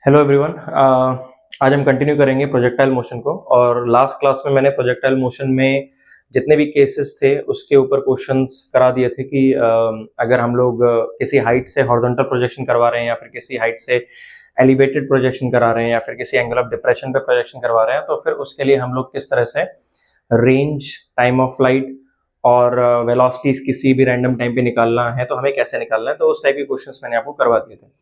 Hello everyone. आज हम continue करेंगे प्रोजेक्टाइल मोशन को। और लास्ट क्लास में मैंने प्रोजेक्टाइल मोशन में जितने भी केसेस थे उसके ऊपर क्वेश्चंस करा दिए थे कि अगर हम लोग किसी हाइट से हॉरिजॉन्टल प्रोजेक्शन करवा रहे हैं या फिर किसी हाइट से एलिवेटेड प्रोजेक्शन करा रहे हैं या फिर किसी एंगल ऑफ डिप्रेशन पे प्रोजेक्शन करवा रहे हैं तो फिर उसके लिए हम लोग किस तरह से रेंज, टाइम ऑफ फ्लाइट और वेलोसिटीज किसी भी रैंडम टाइम पे निकालना है तो हमें कैसे निकालना है, तो उस टाइप के क्वेश्चंस मैंने आपको करवा दिए थे।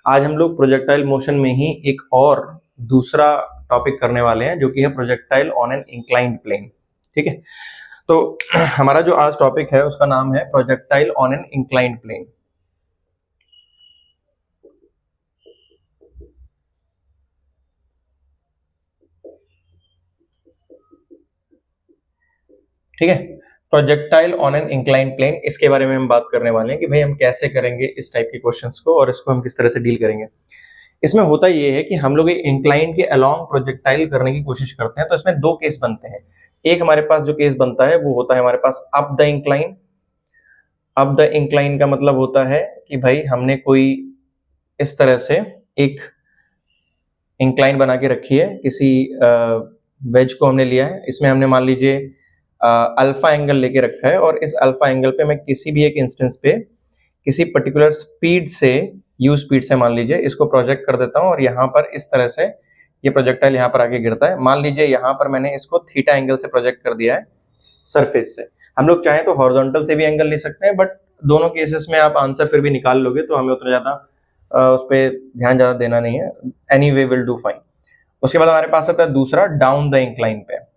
आज हम लोग प्रोजेक्टाइल मोशन में ही एक और दूसरा टॉपिक करने वाले हैं जो कि है projectile on an inclined plane. ठीक है, तो हमारा जो आज टॉपिक है उसका नाम है projectile on an inclined plane. ठीक है, projectile on an inclined plane, इसके बारे में हम बात करने वाले हैं कि भाई हम कैसे करेंगे इस टाइप के क्वेश्चंस को और इसको हम किस तरह से डील करेंगे। इसमें होता ये है कि हम लोग इंक्लाइन के अलोंग प्रोजेक्टाइल करने की कोशिश करते हैं, तो इसमें दो केस बनते हैं। एक हमारे पास जो केस बनता है वो होता है हमारे पास up the incline. Up the incline का मतलब होता है कि भाई हमने कोई इस तरह से एक इंक्लाइन बना के रखी है, किसी वेज को हमने लिया है, इसमें हमने मान लीजिए अल्फा एंगल लेके रखा है और इस अल्फा एंगल पे मैं किसी भी एक इंस्टेंस पे किसी पर्टिकुलर स्पीड से, यू स्पीड से मान लीजिए इसको प्रोजेक्ट कर देता हूं और यहाँ पर इस तरह से ये प्रोजेक्टाइल यहाँ पर आके गिरता है। मान लीजिए यहाँ पर मैंने इसको थीटा एंगल से प्रोजेक्ट कर दिया है सरफेस से। हम लोग चाहें तो हॉरिजॉन्टल से भी एंगल ले सकते हैं, बट दोनों केसेस में आप आंसर फिर भी निकाल लोगे तो हमें उतना ज्यादा उस पर ध्यान ज्यादा देना नहीं है। Any way will do fine. उसके बाद हमारे पास आता है दूसरा डाउन द इंक्लाइन पे।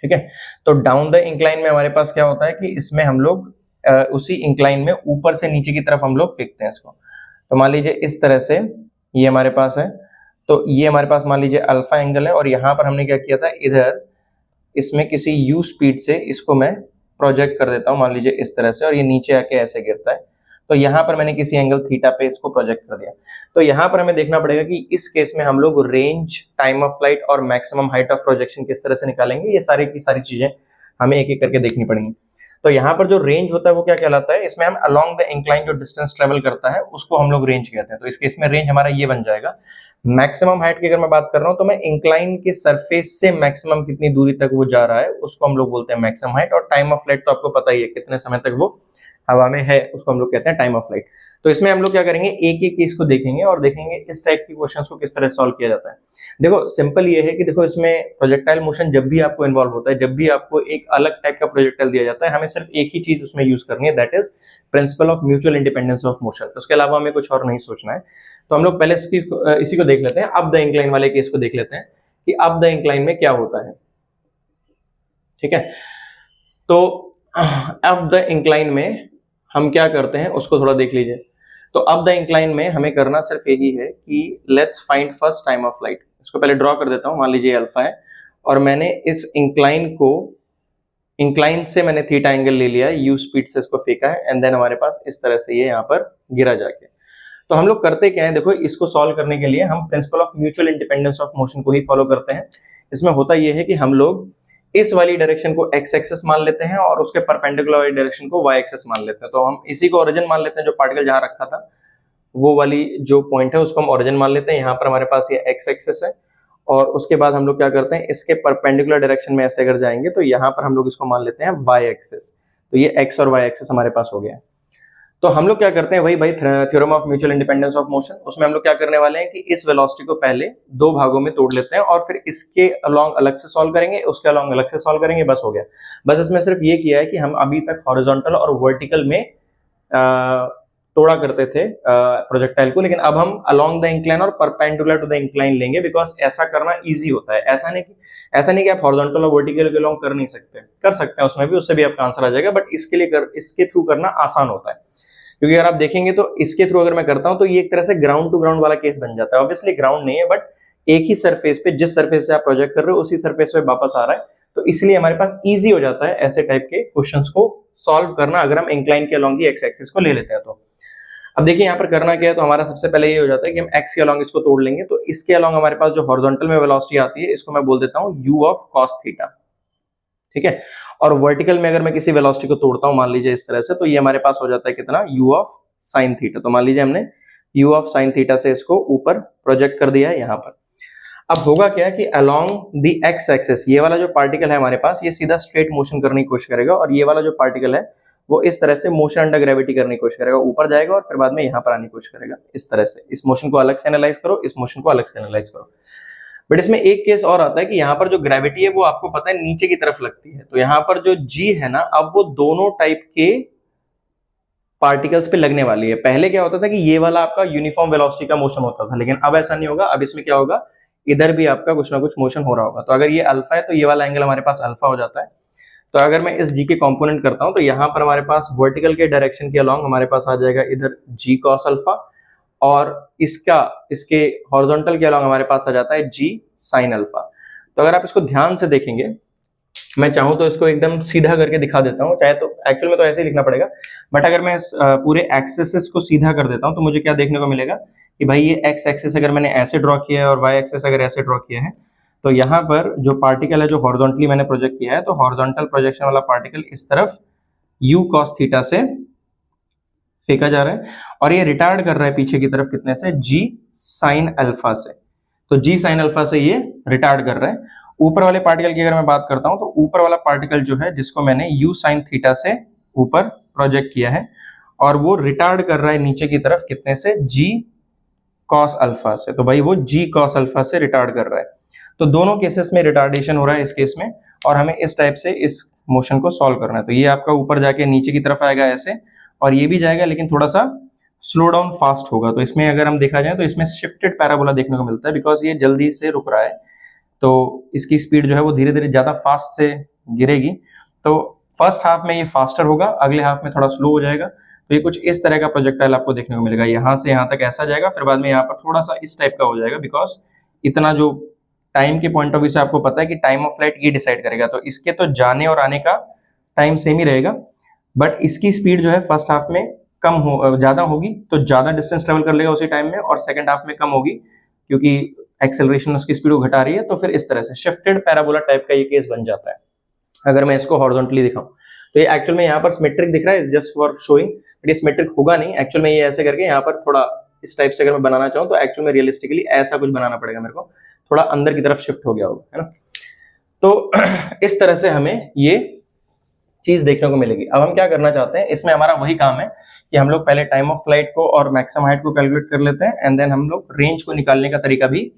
ठीक है, तो डाउन द इंक्लाइन में हमारे पास क्या होता है कि इसमें हम लोग उसी इंक्लाइन में ऊपर से नीचे की तरफ हम लोग फेंकते हैं इसको। तो मान लीजिए इस तरह से ये हमारे पास है, तो ये हमारे पास मान लीजिए अल्फा एंगल है और यहाँ पर हमने क्या किया था, इधर इसमें किसी यू स्पीड से इसको मैं प्रोजेक्ट कर देता हूँ मान लीजिए इस तरह से, और ये नीचे आके ऐसे गिरता है। तो यहाँ पर मैंने किसी एंगल थीटा पे इसको प्रोजेक्ट कर दिया। तो यहाँ पर हमें देखना पड़ेगा कि इस केस में हम लोग रेंज, टाइम ऑफ फ्लाइट और मैक्सिमम हाइट ऑफ प्रोजेक्शन किस तरह से निकालेंगे। ये सारी की सारी चीजें हमें एक एक करके देखनी पड़ेंगी। तो यहाँ पर जो रेंज होता है वो क्या कहलाता है, इसमें हम अलोंग द इंक्लाइन जो डिस्टेंस ट्रेवल करता है उसको हम लोग रेंज कहते हैं। तो इस केस में रेंज हमारा ये बन जाएगा। मैक्सिमम हाइट की अगर मैं बात कर रहा हूँ तो मैं इंक्लाइन के सरफेस से मैक्सिमम कितनी दूरी तक वो जा रहा है उसको हम लोग बोलते हैं मैक्सिमम हाइट। और टाइम ऑफ फ्लाइट तो आपको पता ही है कितने समय तक वो हवा में है, उसको हम लोग कहते हैं टाइम ऑफ फ्लाइट। तो इसमें हम लोग क्या करेंगे, एक एक केस को देखेंगे और देखेंगे इस टाइप के क्वेश्चंस को किस तरह सॉल्व किया जाता है। देखो सिंपल ये है कि देखो इसमें प्रोजेक्टाइल मोशन जब भी आपको इन्वॉल्व होता है, जब भी आपको एक अलग टाइप का प्रोजेक्टाइल दिया जाता है, हमें सिर्फ एक ही चीज उसमें यूज करनी है, that is principal of mutual independence of motion. उसके अलावा हमें कुछ और नहीं सोचना है। तो हम लोग पहले इसी को देख लेते हैं, अप द इंक्लाइन वाले केस को देख लेते हैं कि अप द इंक्लाइन में क्या होता है। ठीक है, तो अप द इंक्लाइन में हम क्या करते हैं उसको थोड़ा देख लीजिए। तो अप द इंक्लाइन में हमें करना सिर्फ यही है कि let's find first time of flight. इसको पहले ड्रॉ कर देता हूं, मान लीजिए अल्फा है और मैंने इस इंक्लाइन से मैंने थीटा एंगल ले लिया है, यू स्पीड से इसको फेंका है एंड देन हमारे पास इस तरह से ये यहाँ पर गिरा जाके। तो हम लोग करते क्या है, देखो इसको सॉल्व करने के लिए हम principal of mutual independence of motion को ही फॉलो करते हैं। इसमें होता ये है कि हम लोग इस वाली डायरेक्शन को एक्स एक्सेस मान लेते हैं और उसके परपेंडिकुलर वाली डायरेक्शन को वाई एक्सेस मान लेते हैं। तो हम इसी को ओरिजिन मान लेते हैं, जो पार्टिकल जहां रखा था वो वाली जो पॉइंट है उसको हम ओरिजिन मान लेते हैं। यहाँ पर हमारे पास ये एक्स एक्सेस है और उसके बाद हम लोग क्या करते हैं, इसके परपेंडिकुलर डायरेक्शन में ऐसे अगर जाएंगे तो यहाँ पर हम लोग इसको मान लेते हैं वाई एक्सेस। तो ये एक्स और वाई एक्सेस हमारे पास हो गया है। तो हम लोग क्या करते हैं, वही भाई theorem of mutual independence of motion, उसमें हम लोग क्या करने वाले हैं कि इस वेलोसिटी को पहले दो भागों में तोड़ लेते हैं और फिर इसके अलोंग अलग से सॉल्व करेंगे, उसके अलोंग अलग से सॉल्व करेंगे, बस हो गया। बस इसमें सिर्फ ये किया है कि हम अभी तक हॉरिजॉन्टल और वर्टिकल में तोड़ा करते थे प्रोजेक्टाइल को, लेकिन अब हम अलोंग द इंक्लाइन और परपेंडिकुलर टू द इंक्लाइन लेंगे, बिकॉज ऐसा करना इजी होता है। ऐसा नहीं कि आप हॉरिजॉन्टल और वर्टिकल के अलोंग कर नहीं सकते, कर सकते हैं उसमें भी, उससे भी आपका आंसर आ जाएगा, बट इसके थ्रू करना आसान होता है। क्योंकि अगर आप देखेंगे तो इसके थ्रू अगर मैं करता हूं तो ये एक तरह से ग्राउंड टू ग्राउंड वाला केस बन जाता है। ऑब्वियसली ग्राउंड नहीं है, बट एक ही सरफेस पे, जिस सरफेस से आप प्रोजेक्ट कर रहे हो उसी सरफेस पे वापस आ रहा है, तो इसलिए हमारे पास इजी हो जाता है ऐसे टाइप के क्वेश्चंस को सॉल्व करना अगर हम इंक्लाइन के अलोंग ही एक्स एक्सिस को ले लेते हैं। तो अब देखिए यहाँ पर करना क्या है, तो हमारा सबसे पहले ये हो जाता है कि हम एक्स के अलोंग इसको तोड़ लेंगे। तो इसके अलोंग हमारे पास जो हॉरिजॉन्टल में वेलोसिटी आती है इसको मैं बोल देता हूँ u ऑफ cos थीटा। ठीक है, और वर्टिकल में अगर मैं किसी वेलोसिटी को तोड़ता हूं मान लीजिए इस तरह से, तो ये हमारे पास हो जाता है कितना, u ऑफ sin थीटा। तो मान लीजिए हमने u ऑफ साइन थीटा से इसको ऊपर प्रोजेक्ट कर दिया है यहाँ पर। अब होगा क्या कि अलोंग द एक्स एक्सिस ये वाला जो पार्टिकल है हमारे पास, ये सीधा स्ट्रेट मोशन करने की कोशिश करेगा, और ये वाला जो पार्टिकल है वो इस तरह से मोशन अंडर ग्रेविटी करने की कोशिश करेगा, ऊपर जाएगा और फिर बाद में यहाँ पर आने की कोशिश करेगा इस तरह से। इस मोशन को अलग से एनालाइज करो, इस मोशन को अलग से एनालाइज करो। बट इसमें एक केस और आता है कि यहाँ पर जो ग्रेविटी है वो आपको पता है नीचे की तरफ लगती है, तो यहाँ पर जो जी है ना, अब वो दोनों टाइप के पार्टिकल्स पे लगने वाली है। पहले क्या होता था कि ये वाला आपका यूनिफॉर्म वेलोसिटी का मोशन होता था, लेकिन अब ऐसा नहीं होगा। अब इसमें क्या होगा, इधर भी आपका कुछ ना कुछ मोशन हो रहा होगा। तो अगर ये अल्फा है तो ये वाला एंगल हमारे पास अल्फा हो जाता है। तो अगर मैं इस जी के कंपोनेंट करता हूं तो यहाँ पर हमारे पास वर्टिकल के डायरेक्शन के अलोंग हमारे पास आ जाएगा इधर जी कॉस अल्फा, और इसके हॉरिजॉन्टल के अलोंग हमारे पास आ जाता है जी साइन अल्फा। तो अगर आप इसको ध्यान से देखेंगे, मैं चाहूं तो इसको एकदम सीधा करके दिखा देता हूं, चाहे तो एक्चुअल में तो ऐसे ही लिखना पड़ेगा, बट अगर मैं पूरे एक्सेस को सीधा कर देता हूं तो मुझे क्या देखने को मिलेगा कि भाई ये एक्स एक्सिस अगर मैंने ऐसे ड्रॉ किया है और वाई एक्सिस अगर ऐसे ड्रॉ किया है, तो यहाँ पर जो पार्टिकल है जो हॉरिजॉन्टली मैंने प्रोजेक्ट किया है, तो हॉरिजॉन्टल प्रोजेक्शन वाला पार्टिकल इस तरफ u cos थीटा से फेंका जा रहा है, और ये रिटार्ड कर रहा है पीछे की तरफ कितने से, g sin अल्फा से। तो g sin अल्फा से ये रिटार्ड कर रहा है। ऊपर वाले पार्टिकल की अगर मैं बात करता हूं तो ऊपर वाला पार्टिकल जो है जिसको मैंने u sin थीटा से ऊपर प्रोजेक्ट किया है, और वो रिटार्ड कर रहा है नीचे की तरफ कितने से, g cos अल्फा से। तो भाई वो g cos अल्फा से रिटार्ड कर रहा है। तो दोनों केसेस में रिटार्डेशन हो रहा है इस केस में, और हमें इस टाइप से इस मोशन को सॉल्व करना है। तो ये आपका ऊपर जाके नीचे की तरफ आएगा ऐसे, और ये भी जाएगा लेकिन थोड़ा सा स्लो डाउन फास्ट होगा। तो इसमें अगर हम देखा जाए तो इसमें शिफ्टेड पैराबोला देखने को मिलता है, बिकॉज ये जल्दी से रुक रहा है, तो इसकी स्पीड जो है वो धीरे धीरे ज्यादा फास्ट से गिरेगी। तो फर्स्ट हाफ में ये फास्टर होगा, अगले हाफ में थोड़ा स्लो हो जाएगा। तो ये कुछ इस तरह का प्रोजेक्टाइल आपको देखने को मिलेगा, यहाँ से यहाँ तक ऐसा जाएगा, फिर बाद में यहाँ पर थोड़ा सा इस टाइप का हो जाएगा, बिकॉज इतना जो टाइम के पॉइंट ऑफ व्यू से आपको पता है कि टाइम ऑफ फ्लाइट ये डिसाइड करेगा। तो इसके तो जाने और आने का टाइम सेम ही रहेगा, बट इसकी स्पीड जो है फर्स्ट हाफ में ज्यादा होगी, तो ज्यादा डिस्टेंस ट्रेवल कर लेगा उसी टाइम में, और सेकंड हाफ में कम होगी क्योंकि एक्सेलरेशन उसकी स्पीड को घटा रही है। तो फिर इस तरह से शिफ्टेड पैराबोला टाइप का ये केस बन जाता है। अगर मैं इसको हॉरिजॉन्टली दिखाऊं तो ये एक्चुअल में यहाँ पर सिमेट्रिक दिख रहा है जस्ट फॉर शोइंग, बट ये सिमेट्रिक होगा नहीं। एक्चुअल में ये ऐसे करके यहाँ पर थोड़ा इस टाइप से अगर मैं बनाना चाहूँ तो एक्चुअल में रियलिस्टिकली ऐसा कुछ बनाना पड़ेगा मेरे को, थोड़ा अंदर की तरफ शिफ्ट हो गया होगा, है ना। तो इस तरह से हमें ये चीज देखने को मिलेगी। अब हम क्या करना चाहते हैं, इसमें हमारा वही काम है कि हम लोग पहले टाइम ऑफ फ्लाइट को और मैक्सिमम हाइट को कैलकुलेट कर लेते हैं, एंड देन हम लोग रेंज को निकालने का तरीका भी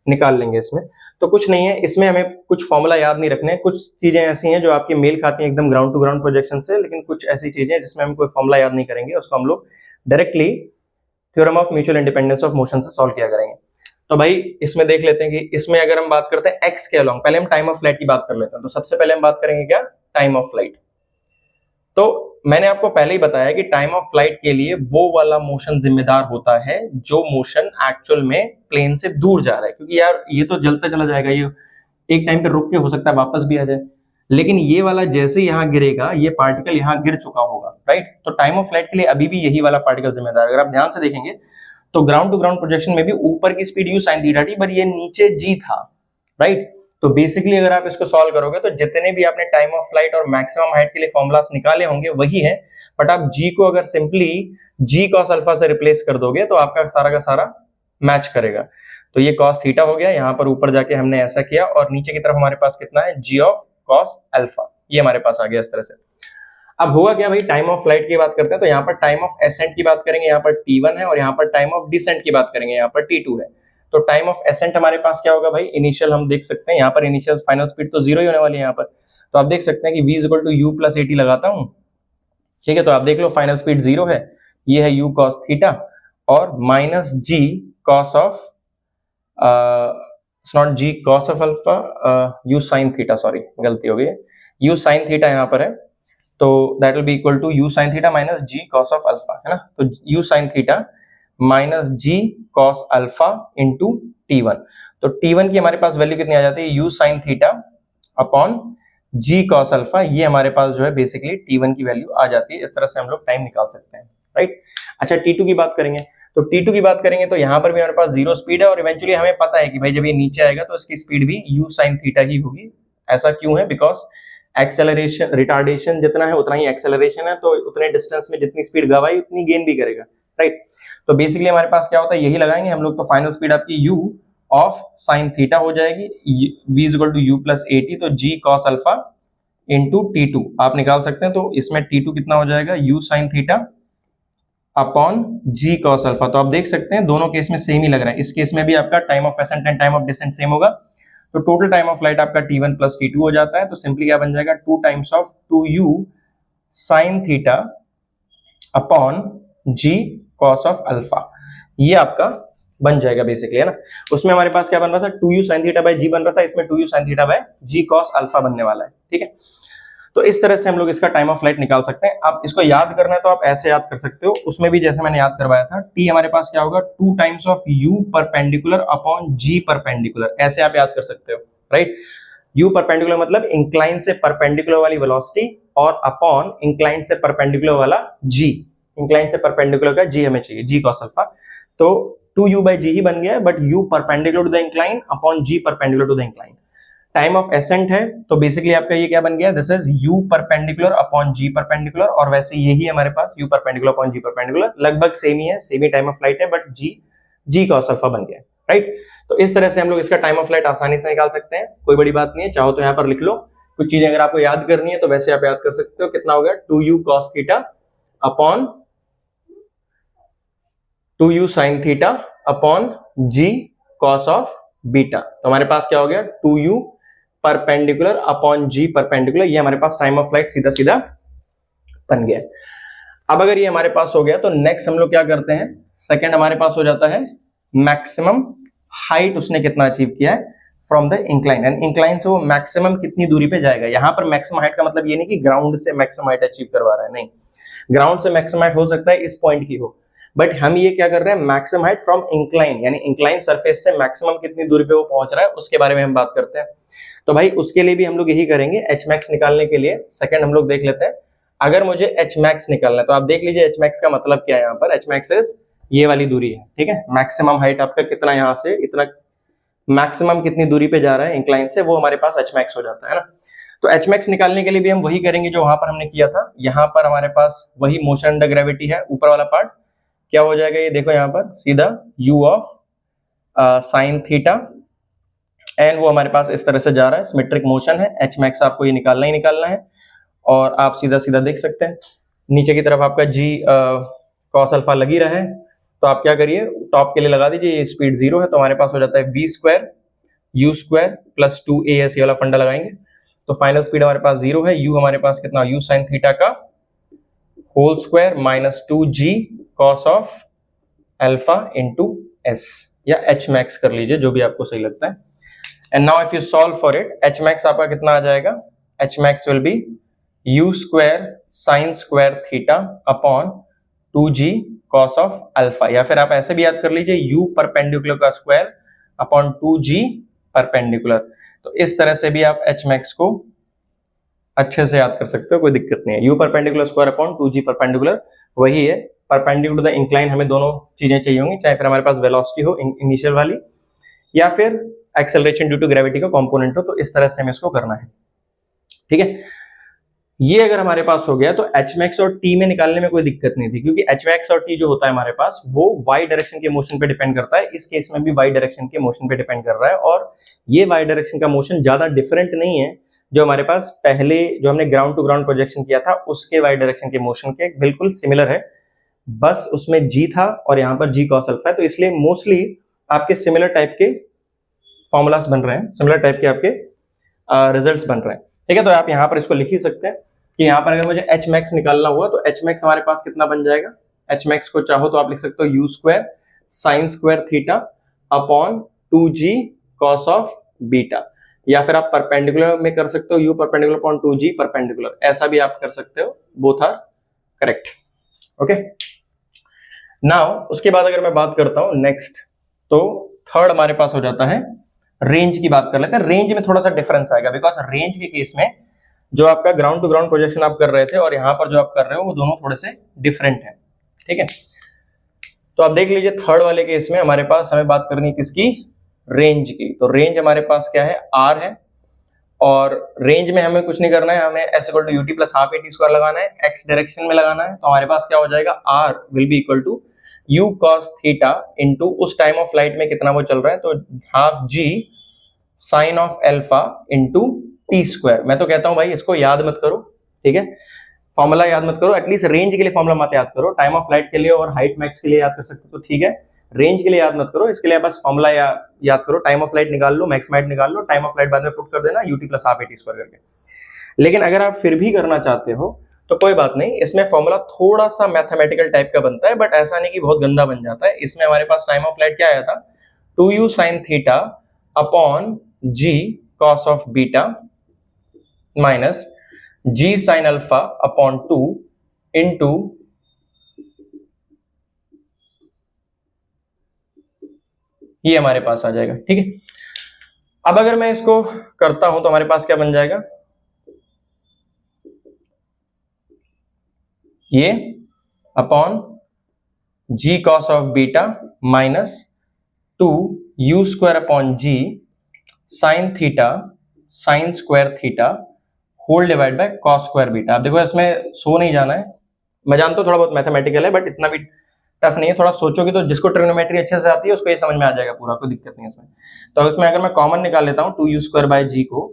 निकाल लेंगे। इसमें तो कुछ नहीं है, इसमें हमें कुछ फॉर्मूला याद नहीं रखने, कुछ चीजें ऐसी हैं जो आपकी मेल खाती हैं एकदम ग्राउंड टू ग्राउंड प्रोजेक्शन से, लेकिन कुछ ऐसी चीजें जिसमें हम कोई फॉर्मूला याद नहीं करेंगे, उसको हम लोग directly theorem of mutual independence of motion से सॉल्व किया करेंगे। तो भाई इसमें देख लेते हैं कि इसमें अगर हम बात करते हैं एक्स के अलोंग, पहले हम टाइम ऑफ फ्लाइट की बात कर लेते हैं। तो सबसे पहले हम बात करेंगे क्या, टाइम ऑफ फ्लाइट। तो मैंने आपको पहले ही बताया कि टाइम ऑफ फ्लाइट के लिए वो वाला मोशन जिम्मेदार होता है जो मोशन एक्चुअल में प्लेन से दूर जा रहा है, क्योंकि यार ये तो जलता चला जाएगा, ये एक टाइम पे रुक के हो सकता है वापस भी आ जाए, लेकिन ये वाला जैसे यहाँ गिरेगा ये पार्टिकल यहाँ गिर चुका होगा, राइट। तो टाइम ऑफ फ्लाइट के लिए अभी भी यही वाला पार्टिकल जिम्मेदार है। अगर आप ध्यान से देखेंगे तो ग्राउंड टू ग्राउंड प्रोजेक्शन में भी ऊपर की स्पीड u sin थीटा थी, पर ये नीचे g था, राइट। तो बेसिकली अगर आप इसको सॉल्व करोगे तो जितने भी आपने टाइम ऑफ फ्लाइट और मैक्सिमम हाइट के लिए फॉर्मुलास निकाले होंगे वही है, बट आप g को अगर सिंपली g cos अल्फा से रिप्लेस कर दोगे तो आपका सारा का सारा मैच करेगा। तो ये cos थीटा हो गया, यहाँ पर ऊपर जाके हमने ऐसा किया, और नीचे की तरफ हमारे पास कितना है, g ऑफ cos अल्फा, ये हमारे पास आ गया इस तरह से। अब होगा क्या भाई, टाइम ऑफ फ्लाइट की बात करते हैं तो यहाँ पर टाइम ऑफ एसेंट की बात करेंगे, यहाँ पर t1 है, और यहाँ पर टाइम ऑफ डिसेंट की बात करेंगे, यहाँ पर t2 है। तो टाइम ऑफ एसेंट हमारे पास क्या होगा भाई, इनिशियल हम देख सकते हैं यहाँ पर इनिशियल फाइनल स्पीड तो 0 ही होने वाली है यहाँ पर। तो आप देख सकते हैं कि v equal to u plus at लगाता हूँ, ठीक है। तो आप देख लो फाइनल स्पीड 0 है, ये है u cos थीटा, और minus g cos of not g cos of alpha, u sin theta, sorry गलती हो गई है, u sin थीटा यहाँ पर है, तो that will be equal to u sin theta minus g cos of alpha, है ना। तो u sin theta minus g cos alpha into t1। तो t1 की हमारे पास वैल्यू कितनी आ जाती है, u sin theta upon g cos alpha, ये हमारे पास जो है बेसिकली t1 की वैल्यू आ जाती है। इस तरह से हम लोग टाइम निकाल सकते हैं, राइट। अच्छा t2 की बात करेंगे, तो t2 की बात करेंगे तो यहाँ पर भी हमारे पास 0 स्पीड है, और इवेंचुअली हमें पता है कि भाई जब ये नीचे आएगा तो इसकी स्पीड भी u sin थीटा ही होगी। ऐसा क्यों है, बिकॉज एक्सेलरेशन रिटार्डेशन जितना है उतना ही एक्सेलरेशन है, तो उतने डिस्टेंस में जितनी स्पीड गवाई उतनी गेन भी करेगा, राइट। तो बेसिकली हमारे पास क्या होता है, यही लगाएंगे हम लोग। तो फाइनल स्पीड आपकी u ऑफ साइन थीटा हो जाएगी, v is equal to u plus at, तो g cos alpha into t2 आप निकाल सकते हैं। तो इसमें t2 कितना हो जाएगा, u sine theta upon g cos alpha. तो आप देख सकते हैं दोनों केस में सेम ही लग रहा है। इस केस में भी आपका time of ascent and time of descent same होगा, तो टोटल टाइम ऑफ फ्लाइट आपका t1 प्लस t2 हो जाता है। तो सिंपली क्या बन जाएगा, 2 times of 2u sign theta upon g cos of alpha, ये आपका बन जाएगा बेसिकली, है ना। उसमें हमारे पास क्या बन रहा था, 2u sin theta by g बन रहा था, इसमें 2u sin theta by g cos alpha बनने वाला है, ठीक है। तो इस तरह से हम लोग इसका टाइम ऑफ फ्लाइट निकाल सकते हैं। आप इसको याद करना है तो आप ऐसे याद कर सकते हो, उसमें भी जैसे मैंने याद करवाया था, t हमारे पास क्या होगा, 2 times of u perpendicular upon g perpendicular, ऐसे आप याद कर सकते हो, राइट। u परपेंडिकुलर मतलब इंक्लाइन से परपेंडिकुलर वाली वेलोसिटी, और अपॉन इंक्लाइन से परपेंडिकुलर वाला g, इंक्लाइन से परपेंडिकुलर का g हमें चाहिए, g cos अल्फा। तो 2u by g ही बन गया है, but u perpendicular to the incline upon g perpendicular to the incline. Time of ascent है, तो बेसिकली आपका ये क्या बन गया, this is u perpendicular upon g perpendicular, और वैसे यही हमारे पास u perpendicular upon g perpendicular, लगभग सेम ही है, सेम ही टाइम ऑफ फ्लाइट है, बट g cos अल्फा बन गया, राइट। तो इस तरह से हम लोग इसका टाइम ऑफ फ्लाइट आसानी से निकाल सकते हैं, कोई बड़ी बात नहीं है। चाहो तो यहाँ पर लिख लो, कुछ चीजें अगर आपको याद करनी है तो वैसे आप याद कर सकते हो। कितना हो गया, 2u cos theta upon 2u sin theta upon g cos of beta. तो हमारे पास क्या हो गया, 2u perpendicular upon g perpendicular, ये हमारे पास टाइम ऑफ फ्लाइट सीधा सीधा बन गया। अब अगर ये हमारे पास हो गया तो नेक्स्ट हम लोग क्या करते हैं, सेकंड हमारे पास हो जाता है मैक्सिमम हाइट उसने कितना अचीव किया है from the incline, and incline से वो मैक्सिमम कितनी दूरी पे जाएगा। यहां पर मैक्सिमम हाइट का मतलब ये नहीं कि ग्राउंड से मैक्सिमम हाइट अचीव करवा रहा है, नहीं, ग्राउंड से मैक्सिमम हाइट हो सकता है इस पॉइंट की हो, बट हम ये क्या कर रहे हैं, मैक्सिमम हाइट फ्रॉम इंक्लाइन, यानी इंक्लाइन सरफेस से मैक्सिमम कितनी दूरी पे वो पहुंच रहा है उसके बारे में हम बात करते हैं। तो भाई उसके लिए भी हम लोग यही करेंगे, एच मैक्स निकालने के लिए सेकंड हम लोग देख लेते हैं। अगर मुझे एच मैक्स निकालना है तो आप देख लीजिए एच मैक्स का मतलब क्या है, यहाँ पर एच मैक्स इज ये वाली दूरी है, ठीक है। मैक्सिमम हाइट आपका कितना, यहाँ से इतना मैक्सिमम कितनी दूरी पे जा रहा है इंक्लाइन से, वो हमारे पास एच मैक्स हो जाता है ना। तो एच मैक्स निकालने के लिए भी हम वही करेंगे जो वहां पर हमने किया था। यहाँ पर हमारे पास वही मोशन अंडर ग्रेविटी है, ऊपर वाला पार्ट क्या हो जाएगा, ये देखो यहाँ पर सीधा u of sine theta, and वो हमारे पास इस तरह से जा रहा है, सिमेट्रिक मोशन है। एच मैक्स आपको ये निकालना ही निकालना है, और आप सीधा सीधा देख सकते हैं नीचे की तरफ आपका g cos अल्फा लगी रहा है। तो आप क्या करिए, टॉप के लिए लगा दीजिए, ये स्पीड 0 है, तो हमारे पास हो जाता है v square u square plus 2as, ये वाला फंडा लगाएंगे। तो फाइनल स्पीड हमारे पास 0 है, u हमारे पास कितना, u साइन थीटा का whole square minus 2g cos of alpha into s, या h मैक्स कर लीजिए, जो भी आपको सही लगता है। And now if you solve for it, h max आपका कितना आ जाएगा, h max will be u square sine square theta upon 2g cos of alpha, या फिर आप ऐसे भी याद कर लीजिए u परपेंडिकुलर का स्क्वायर अपॉन 2g परपेंडिकुलर। तो इस तरह से भी आप h मैक्स को अच्छे से याद कर सकते हो, कोई दिक्कत नहीं है। u perpendicular square upon 2g perpendicular वही है, परपेंडिकुलर टू द इंक्लाइन हमें दोनों चीजें चाहिए होंगी, चाहे फिर हमारे पास वेलोसिटी हो इनिशियल वाली, या फिर एक्सेलरेशन ड्यू टू ग्रेविटी का कंपोनेंट हो। तो इस तरह से हमें इसको करना है, ठीक है। ये अगर हमारे पास हो गया तो एच मैक्स और टी में निकालने में कोई दिक्कत नहीं थी, क्योंकि एच मैक्स और टी जो होता है हमारे पास वो वाई डायरेक्शन के मोशन पे डिपेंड करता है। इस केस में भी वाई डायरेक्शन के मोशन पे डिपेंड कर रहा है, और ये वाई डायरेक्शन का मोशन ज्यादा डिफरेंट नहीं है जो हमारे पास पहले जो हमने ग्राउंड टू ग्राउंड प्रोजेक्शन किया था उसके वाई डायरेक्शन के मोशन के बिल्कुल सिमिलर है, बस उसमें g था और यहाँ पर g cos अल्फा है। तो इसलिए मोस्टली आपके सिमिलर टाइप के फॉर्मूलास बन रहे हैं, सिमिलर टाइप के आपके रिजल्ट्स बन रहे हैं, ठीक है। तो आप यहाँ पर इसको लिख ही सकते हैं कि यहाँ पर अगर मुझे एच मैक्स निकालना हुआ तो एच मैक्स हमारे पास कितना बन जाएगा, एच मैक्स को चाहो तो आप लिख सकते हो u square sine square theta upon 2g cos of beta, या फिर आप परपेंडिकुलर में कर सकते हो u perpendicular upon 2g perpendicular, ऐसा भी आप कर सकते हो, both are correct, okay. Now उसके बाद अगर मैं बात करता हूं नेक्स्ट, तो थर्ड हमारे पास हो जाता है रेंज की बात कर लेते हैं। रेंज में थोड़ा सा डिफरेंस आएगा, बिकॉज रेंज के केस में जो आपका ग्राउंड टू ग्राउंड प्रोजेक्शन आप कर रहे थे और यहाँ पर जो आप कर रहे हो वो दोनों थोड़े से डिफरेंट है, ठीक है। तो आप देख लीजिए थर्ड वाले केस में हमारे पास हमें बात करनी है किसकी, रेंज की। तो रेंज हमारे पास क्या है, r है, और रेंज में हमें कुछ नहीं करना है, हमें s equal to ut plus half at square लगाना है, x डायरेक्शन में लगाना है। तो हमारे पास क्या हो जाएगा, r will be equal to u cos theta into उस टाइम ऑफ फ्लाइट में कितना वो चल रहा है, तो half g sine of alpha into T square. मैं तो कहता हूं भाई इसको याद मत करो, ठीक है, फॉर्मूला याद मत करो, एटलीस्ट रेंज के लिए फॉर्मूला मत याद करो, टाइम ऑफ फ्लाइट के लिए और हाइट मैक्स के लिए याद कर सकते हो तो ठीक है, रेंज के लिए याद मत करो, इसके लिए बस फॉर्मूला याद करो, टाइम ऑफ फ्लाइट निकाल लो, मैक्स हाइट निकाल लो, टाइम ऑफ फ्लाइट बाद में पुट कर देना ut plus half T square करके। लेकिन अगर आप फिर भी करना चाहते हो तो कोई बात नहीं, इसमें फॉर्मूला थोड़ा सा मैथमेटिकल टाइप का बनता है, बट ऐसा नहीं कि बहुत गंदा बन जाता है। इसमें हमारे पास टाइम ऑफ फ्लाइट क्या आया था, 2u sign theta upon g cos of beta minus g sine alpha upon 2 into ये हमारे पास आ जाएगा, ठीक है। अब अगर मैं इसको करता हूं तो हमारे पास क्या बन जाएगा, ये upon g cos of beta minus 2u square upon g sine theta sine square theta whole divide by cos square beta. अब देखो इसमें सो नहीं जाना है, मैं जानता हूं थोड़ा बहुत मैथमेटिकल है बट इतना भी टफ नहीं है, थोड़ा सोचोगे तो जिसको ट्रिग्नोमेट्री अच्छे से आती है उसको ये समझ में आ जाएगा पूरा, कोई दिक्कत नहीं है इसमें। तो इसमें अगर मैं कॉमन निकाल लेता हूँ 2u स्क्वायर बाय g को,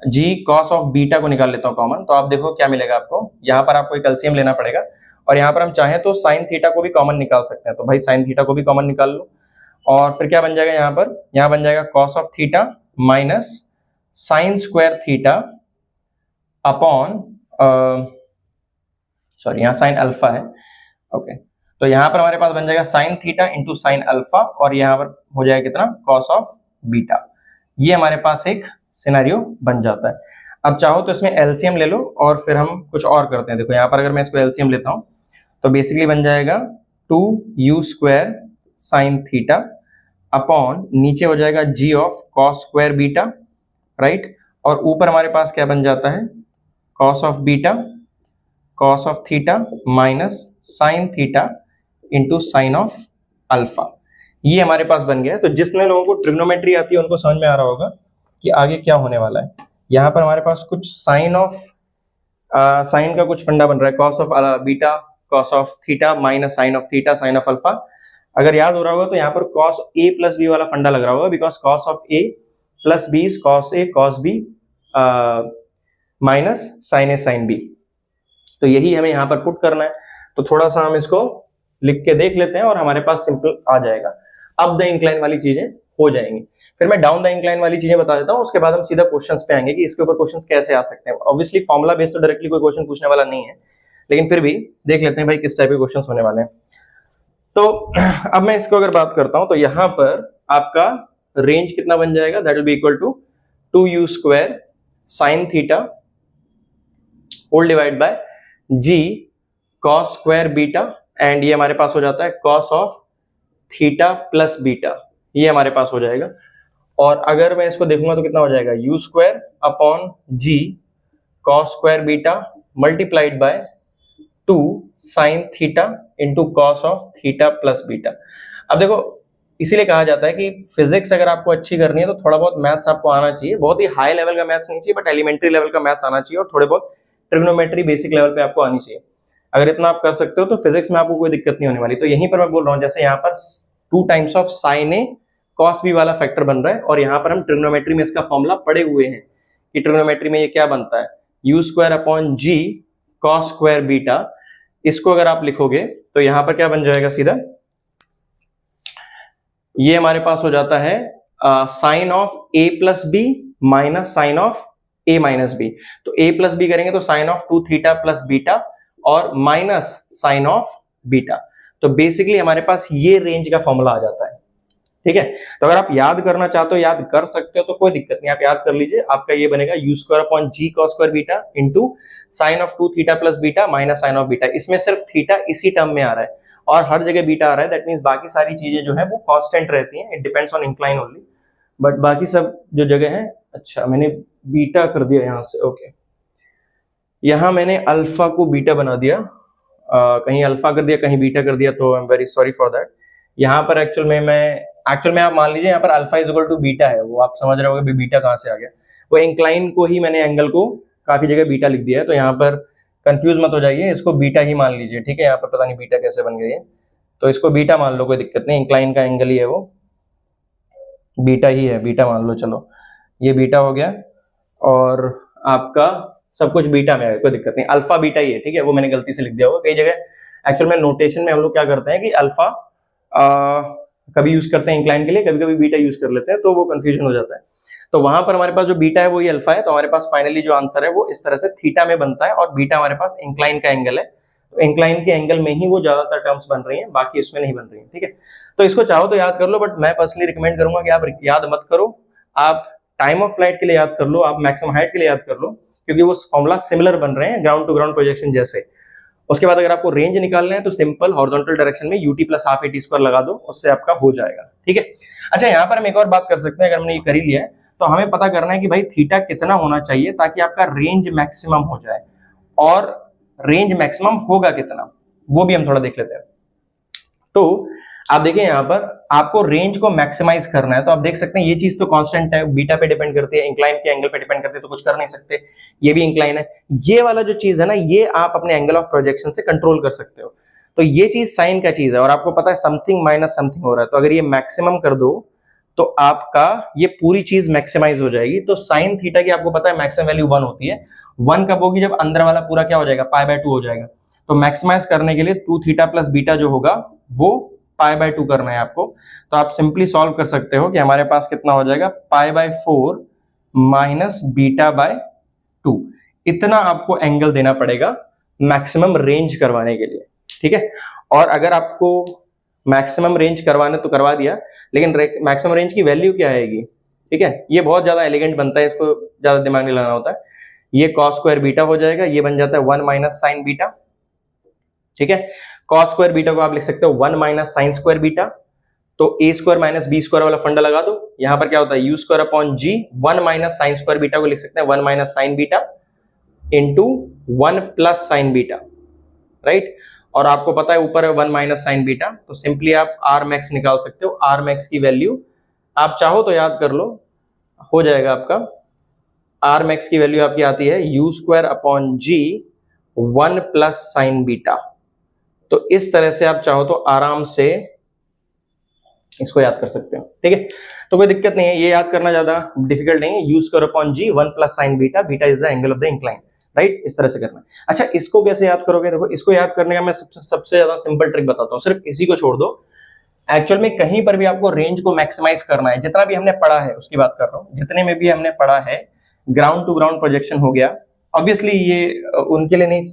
g cos ऑफ बीटा को निकाल लेता हूँ कॉमन, तो आप देखो क्या मिलेगा आपको, यहाँ पर आपको एक एलसीएम लेना पड़ेगा और यहाँ पर हम चाहें तो साइन थीटा को भी कॉमन निकाल सकते हैं, तो भाई साइन थीटा को भी कॉमन निकाल लो और फिर क्या बन जाएगा यहाँ पर, यहाँ बन जाएगा cos of theta minus sine square theta upon sorry यहाँ साइन अल्फा है, ओके, तो यहाँ पर हमारे पास बन जाएगा sine theta into sine alpha और यहाँ पर हो जाएगा कितना, cos ऑफ बीटा। ये हमारे पास एक सिनेरियो बन जाता है। अब चाहो तो इसमें एलसीएम ले लो और फिर हम कुछ और करते हैं। देखो यहाँ पर अगर मैं इसको एलसीएम लेता हूँ तो बेसिकली बन जाएगा 2u square sine theta upon नीचे हो जाएगा g of cos square beta, right, और ऊपर हमारे पास क्या बन जाता है, cos of beta cos of theta minus sine theta into sine of alpha. ये हमारे पास बन गया है। तो जितने लोगों को ट्रिग्नोमेट्री आती है उनको समझ में आ रहा होगा कि आगे क्या होने वाला है। यहाँ पर हमारे पास कुछ साइन का कुछ फंडा बन रहा है, cos of beta cos of theta minus sine of theta sine of alpha. अगर याद हो रहा होगा तो यहाँ पर cos a प्लस बी वाला फंडा लग रहा होगा, बिकॉज cos ऑफ a plus B is cos a cos b minus sine a sine b। तो यही हमें यहाँ पर पुट करना है, तो थोड़ा सा हम इसको लिख के देख लेते हैं और हमारे पास सिंपल आ जाएगा। अब द इंक्लाइन वाली चीजें हो जाएंगी, फिर मैं डाउन द इंक्लाइन वाली चीजें बता देता हूँ, उसके बाद हम सीधा क्वेश्चंस पे आएंगे कि इसके ऊपर क्वेश्चंस कैसे आ सकते हैं। ऑब्वियसली फॉर्मुला बेस्ड तो डायरेक्टली कोई क्वेश्चन पूछने वाला नहीं है, लेकिन फिर भी देख लेते हैं भाई किस टाइप के क्वेश्चंस होने वाले हैं। तो अब मैं इसको अगर बात करता हूं तो यहां पर आपका रेंज कितना बन जाएगा, that will be equal to 2u square sine theta whole divide by g cos square beta and ये हमारे पास हो जाता है cos of theta plus beta, ये हमारे पास हो जाएगा। और अगर मैं इसको देखूंगा तो कितना हो जाएगा, u square upon g cos square beta multiplied by 2 sine theta into cos of theta plus beta. अब देखो इसीलिए कहा जाता है कि फिजिक्स अगर आपको अच्छी करनी है तो थोड़ा बहुत मैथ्स आपको आना चाहिए, बहुत ही हाई लेवल का मैथ्स नहीं चाहिए बट एलिमेंट्री लेवल का मैथ्स आना चाहिए और थोड़े बहुत ट्रिग्नोमेट्री बेसिक लेवल पे आपको आनी चाहिए। अगर इतना आप कर सकते हो तो फिजिक्स में आपको कोई दिक्कत नहीं होने वाली। तो यहीं पर मैं बोल रहा हूँ, जैसे यहाँ पर 2 times of sine A cos B वाला फैक्टर बन रहा है और यहाँ पर हम ट्रिग्नोमेट्री में इसका फॉर्मूला पढ़े हुए हैं कि ट्रिग्नोमेट्री में ये क्या बनता है, U square upon G cos square beta. इसको अगर आप लिखोगे तो यहां पर क्या बन जाएगा, सीधा ये हमारे पास हो जाता है sine of A plus B minus sine of A minus B. तो ए प्लस बी करेंगे तो sine of 2 theta plus beta और माइनस साइन ऑफ बीटा। तो बेसिकली हमारे पास ये रेंज का फॉर्मूला आ जाता है, ठीक है। तो अगर आप याद करना चाहते हो याद कर सकते हो, तो कोई दिक्कत नहीं, आप याद कर लीजिए। आपका ये बनेगा U square upon G cos square beta into sine of 2 theta plus beta minus sine of beta. इसमें सिर्फ थीटा इसी टर्म में आ रहा है और हर जगह बीटा आ रहा है, दैट मींस बाकी सारी चीजें जो है वो कांस्टेंट रहती हैं, it depends on incline only, but बाकी सब जो जगह है। अच्छा मैंने बीटा कर दिया यहाँ से, ओके, यहाँ मैंने अल्फा को बीटा बना दिया, कहीं अल्फा कर दिया कहीं बीटा कर दिया, तो I am very sorry for that. यहाँ पर एक्चुअल में आप मान लीजिए यहाँ पर alpha is equal to beta है, वो आप समझ रहे होगे बीटा कहाँ से आ गया, वो इंक्लाइन को ही मैंने एंगल को काफी जगह बीटा लिख दिया है, तो यहाँ पर कंफ्यूज मत हो जाइए, इसको बीटा ही मान लीजिए, ठीक है। यहाँ पर पता नहीं बीटा कैसे बन गई है, तो इसको बीटा मान लो, कोई दिक्कत नहीं, इंक्लाइन का एंगल ही है वो, बीटा ही है, बीटा मान लो। चलो ये बीटा हो गया और आपका सब कुछ बीटा में है, कोई दिक्कत नहीं, अल्फा बीटा ही है, ठीक है। वो मैंने गलती से लिख दिया होगा कई जगह। एक्चुअल में नोटेशन में हम लोग क्या करते हैं कि अल्फा कभी यूज करते हैं इंक्लाइन के लिए, कभी कभी बीटा यूज कर लेते हैं, तो वो कंफ्यूजन हो जाता है। तो वहां पर हमारे पास जो बीटा है वो ही अल्फा है, तो हमारे पास फाइनली जो आंसर है वो इस तरह से थीटा में बनता है, और बीटा हमारे पास इंक्लाइन का एंगल है, तो इंक्लाइन के एंगल में ही वो ज्यादातर टर्म्स बन रही हैं, बाकी उसमें नहीं बन रही है, ठीक है। तो इसको चाहो तो याद कर लो, बट मैं पर्सनली रिकमेंड करूंगा कि आप याद मत करो, आप टाइम ऑफ फ्लाइट के लिए याद कर लो, आप मैक्सिमम हाइट के लिए याद कर लो, क्योंकि वो फॉर्मूला सिमिलर बन रहे हैं ग्राउंड टू ग्राउंड प्रोजेक्शन जैसे। उसके बाद अगर आपको रेंज निकालना है तो सिंपल हॉरिजॉन्टल डायरेक्शन में ut plus half at square लगा दो, उससे आपका हो जाएगा, ठीक है। अच्छा यहाँ पर हम एक और बात कर सकते हैं, अगर हमने ये कर ही लिया है तो हमें पता करना है कि भाई थीटा कितना होना चाहिए ताकि आपका रेंज मैक्सिमम हो जाए, और रेंज मैक्सिमम होगा कितना वो भी हम थोड़ा देख लेते हैं। तो आप देखिए यहाँ पर आपको रेंज को मैक्सिमाइज करना है, तो आप देख सकते हैं ये चीज तो कांस्टेंट है, बीटा पे डिपेंड करती है, इंक्लाइन के एंगल पे डिपेंड करती है, तो कुछ कर नहीं सकते, ये भी इंक्लाइन है। ये वाला जो चीज है ना, ये आप अपने एंगल ऑफ प्रोजेक्शन से कंट्रोल कर सकते हो, तो ये चीज साइन का चीज है, और आपको पता है समथिंग माइनस समथिंग हो रहा है, तो अगर ये मैक्सिमम कर दो तो आपका ये पूरी चीज मैक्सिमाइज हो जाएगी। तो साइन थीटा की आपको पता है मैक्सिमम वैल्यू 1 होती है, 1 कब होगी, जब अंदर वाला पूरा क्या हो जाएगा, π/2 हो जाएगा। तो मैक्सिमाइज करने के लिए 2 थीटा प्लस बीटा जो होगा वो π/2 करना है आपको, तो आप सिंपली सॉल्व कर सकते हो कि हमारे पास कितना हो जाएगा, π/4 माइनस β/2, इतना आपको एंगल देना पड़ेगा मैक्सिमम रेंज करवाने के लिए, ठीक है। और अगर आपको मैक्सिमम रेंज करवाना तो करवा दिया, लेकिन मैक्सिमम रेंज की वैल्यू क्या आएगी, ठीक है, ये बहुत ज्यादा एलिगेंट बनता है, इसको ज्यादा दिमाग नहीं लगाना होता है। ये cos स्क्वायर बीटा हो जाएगा, ये बन जाता है 1 माइनस साइन बीटा, ठीक है। cos स्क्वायर बीटा को आप लिख सकते हो 1 माइनस साइन स्क्वायर बीटा, तो a square minus B square वाला फंडा लगा दो, यहां पर क्या होता है u square upon g, 1 minus sine square beta को लिख सकते हैं 1 minus sign beta into 1 plus sine beta, right. और आपको पता है ऊपर है 1 माइनस साइन बीटा, तो सिंपली आप आर मैक्स निकाल सकते हो, आर मैक्स की वैल्यू आप चाहो तो याद कर लो, हो जाएगा आपका आर मैक्स की वैल्यू आपकी आती है u square upon g 1 plus sine beta. तो इस तरह से आप चाहो तो आराम से इसको याद कर सकते हो, ठीक है। तो कोई दिक्कत नहीं है, ये याद करना ज्यादा डिफिकल्ट नहीं है, u square upon g 1 plus sine beta, beta is the angle of the incline, right, इस तरह से करना है। अच्छा इसको कैसे याद करोगे, देखो इसको याद करने का मैं सबसे ज्यादा सिंपल ट्रिक बताता हूँ, सिर्फ इसी को छोड़ दो। एक्चुअल में कहीं पर भी आपको रेंज को मैक्सिमाइज करना है, जितना भी हमने पढ़ा है उसकी बात कर रहा हूँ, जितने में भी हमने पढ़ा है, ग्राउंड टू ग्राउंड प्रोजेक्शन हो गया, ऑब्वियसली ये उनके लिए नहीं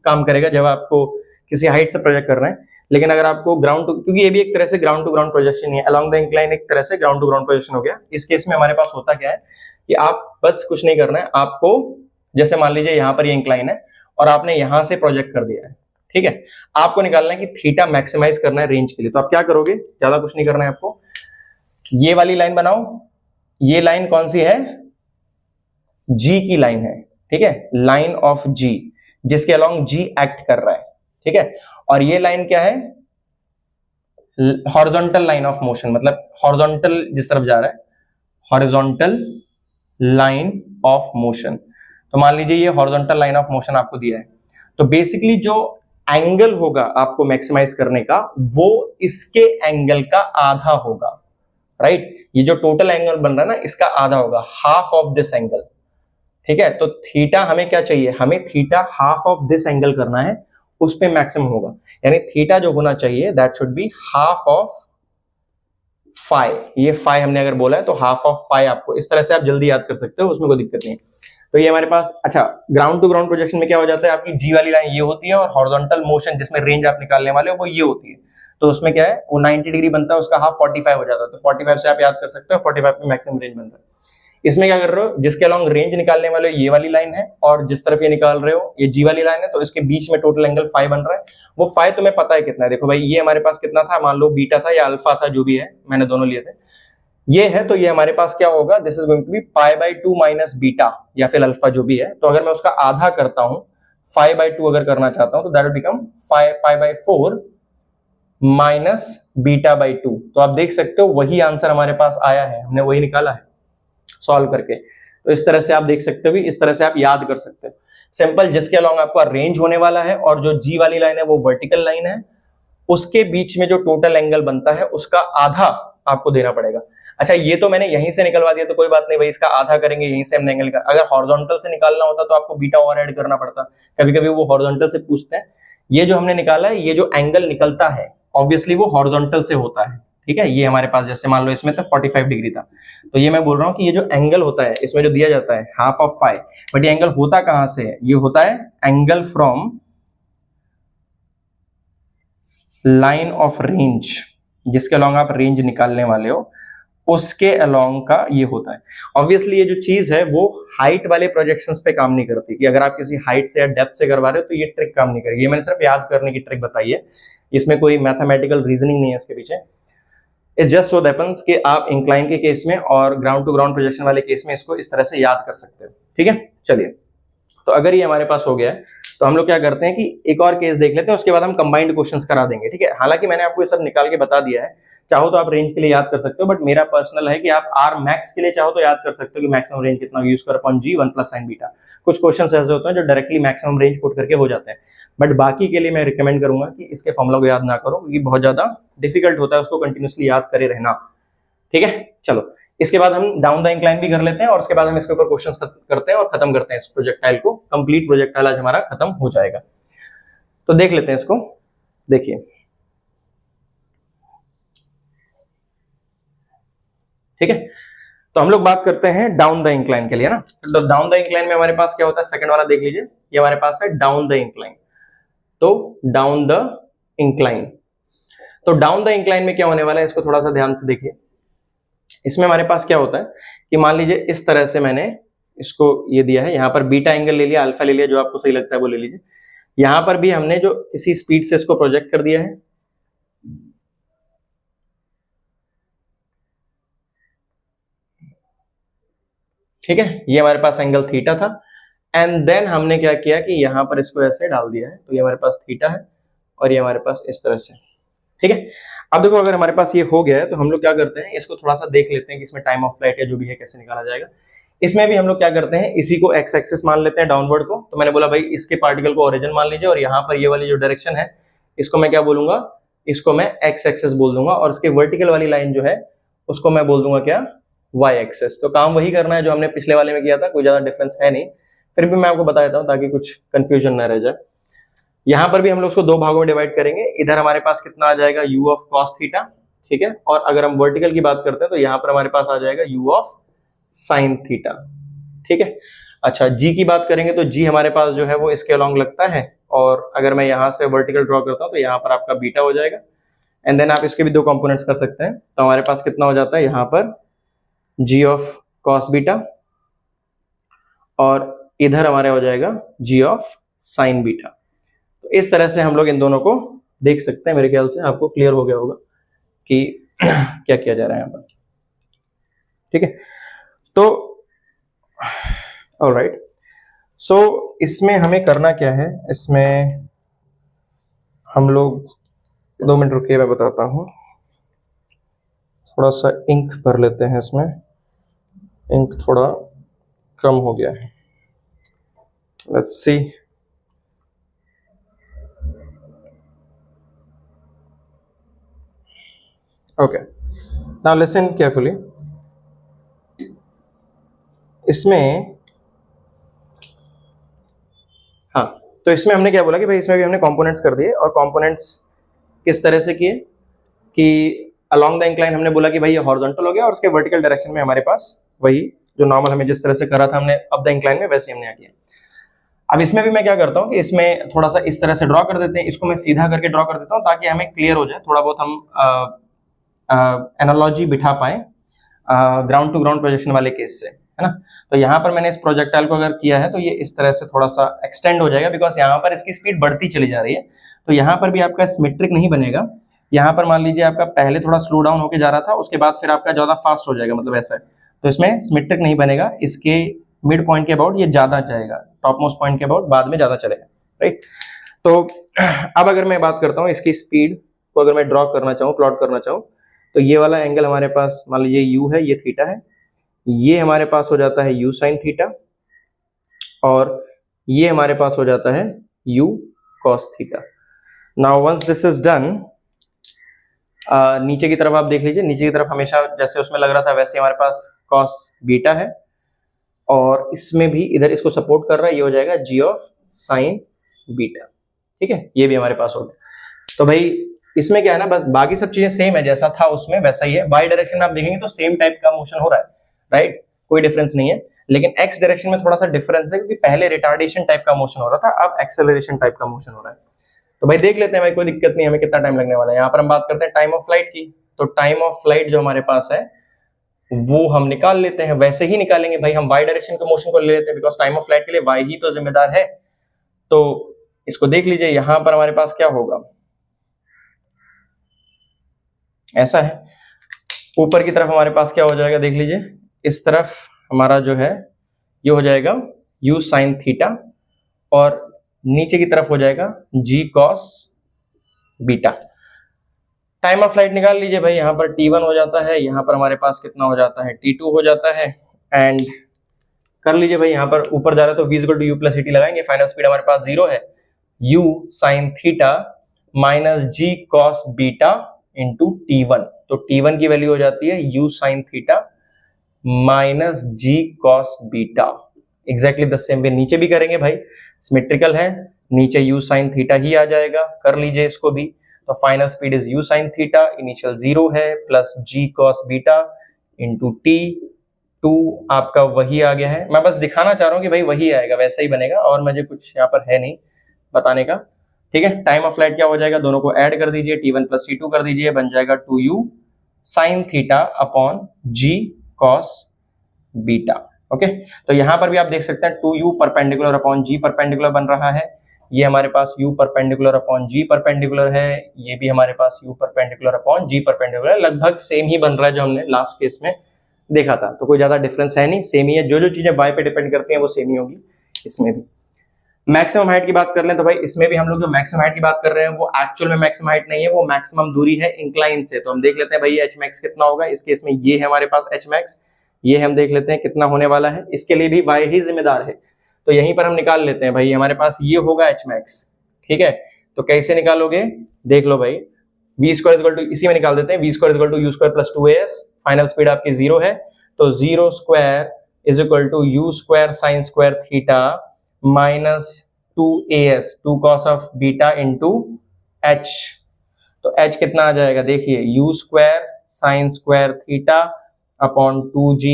काम करेगा जब आपको किसी हाइट से प्रोजेक्ट कर रहे हैं, लेकिन अगर आपको ग्राउंड टू, क्योंकि ये भी एक तरह से ग्राउंड टू ग्राउंड प्रोजेक्शन है, अलोंग द इंक्लाइन एक तरह से ग्राउंड टू ग्राउंड प्रोजेक्शन हो गया। इस केस में हमारे पास होता क्या है कि आप बस कुछ नहीं करना है, आपको जैसे मान लीजिए यहाँ पर ये इंक्लाइन है और आपने यहां से प्रोजेक्ट कर दिया है, ठीक है, आपको निकालना है कि थीटा मैक्सिमाइज करना है रेंज के लिए, तो आप क्या करोगे, ज्यादा कुछ नहीं करना है आपको, ये वाली लाइन बनाओ, ये लाइन कौन सी है, जी की लाइन है, ठीक है, लाइन ऑफ जी, जिसके अलोंग जी एक्ट कर रहा है, ठीक है। और ये लाइन क्या है, हॉरिजॉन्टल लाइन ऑफ मोशन, मतलब हॉरिजॉन्टल जिस तरफ जा रहा है, हॉरिजॉन्टल लाइन ऑफ मोशन। तो मान लीजिए ये हॉरिजॉन्टल लाइन ऑफ मोशन आपको दिया है, तो बेसिकली जो एंगल होगा आपको मैक्सिमाइज करने का वो इसके एंगल का आधा होगा, राइट। ये जो टोटल एंगल बन रहा है ना इसका आधा होगा, हाफ ऑफ दिस एंगल, ठीक है। तो थीटा हमें क्या चाहिए, हमें theta half of this angle करना है, उस पे मैक्सिमम होगा, यानी थीटा जो होना चाहिए that should be half of phi, ये फाई हमने अगर बोला है तो हाफ ऑफ फाई, आपको इस तरह से आप जल्दी याद कर सकते हो, उसमें कोई दिक्कत नहीं। तो ये हमारे पास, अच्छा ग्राउंड टू ग्राउंड प्रोजेक्शन में क्या हो जाता है, आपकी जी वाली लाइन ये होती है और हॉरिजॉन्टल मोशन जिसमें रेंज आप निकालने वाले हो वो ये होती है, तो उसमें क्या है वो 90 डिग्री बनता है, उसका हाफ 45 हो जाता है, तो 45 से आप याद कर सकते हो 45 पे मैक्सिमम रेंज बनता है। इसमें क्या कर रहे हो, जिसके अलॉन्ग रेंज निकालने वाले हो ये वाली लाइन है, और जिस तरफ ये निकाल रहे हो ये जी वाली लाइन है, तो इसके बीच में टोटल एंगल फाई बन रहा है। वो फाई तुम्हें पता है कितना है, देखो भाई ये हमारे पास कितना था, मान लो बीटा था या अल्फा था, जो भी है, मैंने दोनों लिए थे, ये है, तो ये हमारे पास क्या होगा, this is going to be π/2 minus beta या फिर अल्फा जो भी है। तो अगर मैं उसका आधा करता हूं, 5/2 अगर करना चाहता हूं, तो दैट विल बिकम π/4 माइनस β/2। तो आप देख सकते हो वही आंसर हमारे पास आया है, हमने वही निकाला है सॉल्व करके। तो इस तरह से आप देख सकते हो, इस तरह से आप याद कर सकते हो सिंपल, जिसके अलॉन्ग आपका रेंज होने वाला है और जो जी वाली लाइन है वो वर्टिकल लाइन है, उसके बीच में जो टोटल एंगल बनता है उसका आधा आपको देना पड़ेगा। अच्छा, ये तो मैंने यहीं से निकलवा दिया तो कोई बात नहीं भाई, इसका आधा करेंगे यहीं से हमने एंगल का। अगर हॉरिजॉन्टल से निकालना होता तो आपको बीटा और ऐड करना पड़ता, कभी कभी वो हॉरिजॉन्टल से पूछते हैं। ये जो हमने निकाला है, ये जो एंगल निकलता है ऑब्वियसली वो हॉरिजॉन्टल से होता है, ठीक है। ये हमारे पास जैसे मान लो इसमें तो 45 डिग्री था, तो ये मैं बोल रहा हूँ कि ये जो एंगल होता है इसमें जो दिया जाता है हाफ ऑफ फाई, बट ये एंगल होता कहां से है, ये होता है angle from line of range, जिसके अलोंग आप रेंज निकालने वाले हो उसके अलोंग का ये होता है। ऑब्वियसली ये जो चीज है वो हाइट वाले प्रोजेक्शंस पे काम नहीं करती, कि अगर आप किसी हाइट से या डेप्थ से करवा रहे हो तो ये ट्रिक काम नहीं करेगी। ये मैंने सिर्फ याद करने की ट्रिक बताई है, इसमें कोई मैथमेटिकल रीजनिंग नहीं है इसके पीछे। इट जस्ट सो हैपेंस कि आप इंक्लाइन के केस में और ग्राउंड टू ग्राउंड प्रोजेक्शन वाले केस में इसको इस तरह से याद कर सकते हो, ठीक है। चलिए, तो अगर ये हमारे पास हो गया है तो हम लोग क्या करते हैं कि एक और केस देख लेते हैं, उसके बाद हम कंबाइंड क्वेश्चंस करा देंगे, ठीक है। हालांकि मैंने आपको ये सब निकाल के बता दिया है, चाहो तो आप रेंज के लिए याद कर सकते हो, बट मेरा पर्सनल है कि आप आर मैक्स के लिए चाहो तो याद कर सकते हो कि मैक्सिमम रेंज कितना यूज कर upon G 1 plus sine beta. कुछ क्वेश्चन ऐसे होते हैं जो डायरेक्टली मैक्सिमम रेंज पुट करके हो जाते हैं, बट बाकी के लिए मैं रिकमेंड करूंगा कि इसके फॉर्मूला को याद ना करो, क्योंकि बहुत ज्यादा डिफिकल्ट होता है उसको कंटिन्यूसली याद करे रहना, ठीक है। चलो, इसके बाद हम डाउन द इंक्लाइन भी कर लेते हैं और उसके बाद हम इसके ऊपर क्वेश्चंस करते हैं और खत्म करते हैं इस प्रोजेक्टाइल को। कंप्लीट प्रोजेक्टाइल आज हमारा खत्म हो जाएगा, तो देख लेते हैं इसको। देखिए, ठीक है, तो हम लोग बात करते हैं डाउन द इंक्लाइन के लिए ना। तो डाउन द इंक्लाइन में हमारे पास क्या होता है, सेकंड वाला देख लीजिए, ये हमारे पास है डाउन द इंक्लाइन। तो डाउन द इंक्लाइन, तो डाउन द इंक्लाइन में क्या होने वाला है इसको थोड़ा सा ध्यान से देखिए। इसमें हमारे पास क्या होता है कि मान लीजिए इस तरह से मैंने इसको ये दिया है, यहां पर बीटा एंगल ले लिया, अल्फा ले लिया, जो आपको सही लगता है वो ले लीजिए। यहां पर भी हमने जो किसी स्पीड से इसको प्रोजेक्ट कर दिया है, ठीक है, ये हमारे पास एंगल थीटा था। एंड देन हमने क्या किया कि यहां पर इसको ऐसे डाल दिया है, तो ये हमारे पास थीटा है और ये हमारे पास इस तरह से, ठीक है। अब देखो, अगर हमारे पास ये हो गया है तो हम लोग क्या करते हैं, इसको थोड़ा सा देख लेते हैं कि इसमें टाइम ऑफ फ्लाइट या जो भी है कैसे निकाला जाएगा। इसमें भी हम लोग क्या करते हैं, इसी को एक्स एक्सिस मान लेते हैं डाउनवर्ड को। तो मैंने बोला भाई इसके पार्टिकल को ओरिजिन मान लीजिए, और यहाँ पर ये वाली जो डायरेक्शन है इसको मैं क्या बोलूंगा, इसको मैं एक्स एक्सिस बोल दूंगा, और इसके वर्टिकल वाली लाइन जो है उसको मैं बोल दूंगा क्या, वाई एक्सिस। तो काम वही करना है जो हमने पिछले वाले में किया था, कोई ज्यादा डिफरेंस है नहीं, फिर भी मैं आपको बता देता हूँ ताकि कुछ कंफ्यूजन ना रह जाए। यहां पर भी हम लोग उसको दो भागों में डिवाइड करेंगे। इधर हमारे पास कितना आ जाएगा, u ऑफ cos थीटा, ठीक है। और अगर हम वर्टिकल की बात करते हैं तो यहां पर हमारे पास आ जाएगा u ऑफ sin थीटा, ठीक है। अच्छा, g की बात करेंगे तो g हमारे पास जो है वो इसके अलोंग लगता है, और अगर मैं यहां से वर्टिकल ड्रॉ करता हूं तो यहां पर आपका बीटा हो जाएगा। एंड देन आप इसके भी दो कंपोनेंट्स कर सकते हैं, तो हमारे पास कितना हो जाता है यहां पर g ऑफ cos बीटा, और इधर हमारे हो जाएगा g ऑफ sin बीटा। तो इस तरह से हम लोग इन दोनों को देख सकते हैं। मेरे ख्याल से आपको क्लियर हो गया होगा कि क्या किया जा रहा है यहाँ पर, ठीक है। तो ऑलराइट, सो इसमें हमें करना क्या है, इसमें हम लोग 2 मिनट रुकिए, मैं बताता हूँ। थोड़ा सा इंक भर लेते हैं, इसमें इंक थोड़ा कम हो गया है। Let's see, okay, now listen carefully. इसमें हाँ, तो इसमें हमने क्या बोला कि भाई इसमें भी हमने कंपोनेंट्स कर दिए, और कंपोनेंट्स किस तरह से किए कि अलोंग द इंक्लाइन हमने बोला कि भाई ये हॉरिजॉन्टल हो गया, और उसके वर्टिकल डायरेक्शन में हमारे पास वही जो नॉर्मल हमें जिस तरह से करा था हमने अप द इंक्लाइन में, वैसे हमने किया। अब इसमें भी मैं क्या करता हूँ कि इसमें थोड़ा सा इस तरह से ड्रॉ कर देते हैं, इसको मैं सीधा करके ड्रॉ कर देता हूँ ताकि हमें क्लियर हो जाए, थोड़ा बहुत हम एनालॉजी बिठा पाए ग्राउंड टू ग्राउंड प्रोजेक्शन वाले केस से, है ना। तो यहाँ पर मैंने इस प्रोजेक्टाइल को अगर किया है तो ये इस तरह से थोड़ा सा एक्सटेंड हो जाएगा, बिकॉज यहाँ पर इसकी स्पीड बढ़ती चली जा रही है। तो यहाँ पर भी आपका सिमेट्रिक नहीं बनेगा। यहाँ पर मान लीजिए आपका पहले थोड़ा स्लो डाउन होकर जा रहा था, उसके बाद फिर आपका ज्यादा फास्ट हो जाएगा, मतलब ऐसा है। तो इसमें सिमेट्रिक नहीं बनेगा, इसके मिड पॉइंट के अबाउट ये ज्यादा जाएगा, टॉप मोस्ट पॉइंट के अबाउट बाद में ज्यादा चलेगा, राइट। तो अब अगर मैं बात करता हूँ इसकी स्पीड को, अगर मैं ड्रॉ करना चाहूँ, प्लॉट करना चाहूँ, तो ये वाला एंगल हमारे पास मान लीजिए u है, ये थीटा है, ये हमारे पास हो जाता है u sin थीटा, और ये हमारे पास हो जाता है u cos थीटा। Now once this is done, नीचे की तरफ आप देख लीजिए, नीचे की तरफ हमेशा जैसे उसमें लग रहा था वैसे हमारे पास cos बीटा है, और इसमें भी इधर इसको सपोर्ट कर रहा है, ये हो जाएगा g ऑफ sin बीटा। ठीक है, ये भी हमारे पास हो गया। तो भाई इसमें क्या है ना, बस बाकी सब चीजें सेम है, जैसा था उसमें वैसा ही है। वाई डायरेक्शन में आप देखेंगे तो सेम टाइप का मोशन हो रहा है, राइट, कोई डिफरेंस नहीं है। लेकिन एक्स डायरेक्शन में थोड़ा सा डिफरेंस है, क्योंकि पहले रिटार्डेशन टाइप का मोशन हो रहा था, अब एक्सेलरेशन टाइप का मोशन हो रहा है। तो भाई देख लेते हैं, भाई कोई दिक्कत नहीं, हमें कितना टाइम लगने वाला है। यहाँ पर हम बात करते हैं टाइम ऑफ फ्लाइट की। तो टाइम ऑफ फ्लाइट जो हमारे पास है वो हम निकाल लेते हैं, वैसे ही निकालेंगे भाई, हम वाई डायरेक्शन के मोशन को ले लेते हैं, बिकॉज टाइम ऑफ फ्लाइट के लिए वाई ही तो जिम्मेदार है। तो इसको देख लीजिए, यहां पर हमारे पास क्या होगा, ऐसा है। ऊपर की तरफ हमारे पास क्या हो जाएगा, देख लीजिए, इस तरफ हमारा जो है ये हो जाएगा u sin थीटा, और नीचे की तरफ हो जाएगा g cos beta. Time of flight निकाल लीजिए भाई, यहाँ पर t1 हो जाता है, यहाँ पर हमारे पास कितना हो जाता है, t2 हो जाता है। एंड कर लीजिए भाई, यहाँ पर ऊपर जा रहा है तो v equal to u plus et लगाएंगे, फाइनल स्पीड हमारे पास 0 है, u sin theta minus g cos beta into t1। तो t1 की वैल्यू हो जाती है u sin theta minus g cos beta. Exactly the same way नीचे भी करेंगे भाई, सिमेट्रिकल है, नीचे u sin थीटा ही आ जाएगा, कर लीजिए इसको भी। तो final speed is u sin theta, initial 0 है, plus g cos beta into t2 आपका वही आ गया है। मैं बस दिखाना चाह रहा हूँ कि भाई वही आएगा, वैसा ही बनेगा, और मुझे कुछ यहाँ पर है नहीं बताने का। ठीक है, टाइम ऑफ फ्लाइट क्या हो जाएगा, दोनों को ऐड कर दीजिए, t1 प्लस t2 कर दीजिए, बन जाएगा 2u sin theta upon g cos beta. Okay, तो यहां पर भी आप देख सकते हैं 2u perpendicular upon g perpendicular बन रहा है, ये हमारे पास u perpendicular upon g perpendicular है, ये भी हमारे पास u perpendicular upon g perpendicular, लगभग सेम ही बन रहा है जो हमने लास्ट केस में देखा था। तो कोई ज्यादा डिफरेंस है नहीं, सेम ही है, जो जो चीजें y पे डिपेंड करती हैं वो सेम ही होगी इसमें भी। मैक्सिमम हाइट की बात कर लें तो भाई इसमें भी हम लोग जो मैक्सिमम हाइट की बात कर रहे हैं वो एक्चुअल में मैक्सिमम हाइट नहीं है, वो मैक्सिमम दूरी है इंक्लाइन से। तो हम देख लेते हैं भाई एच मैक्स कितना होगा इस केस में, ये है हमारे पास एच मैक्स, ये हम देख लेते हैं कितना होने वाला है, इसके लिए भी वाई ही जिम्मेदार है। तो यहीं पर हम निकाल लेते हैं भाई, हमारे पास ये होगा एच मैक्स। ठीक है, तो कैसे निकालोगे, देख लो भाई, वी स्क्वायर इक्वल टू, इसी में निकाल देते हैं, V square equal to U square plus 2as, final speed आपकी 0 है, तो 0 square is equal to U square sine square theta minus 2as 2 cos of beta into h। तो h कितना आ जाएगा, देखिए u square sine square theta upon 2g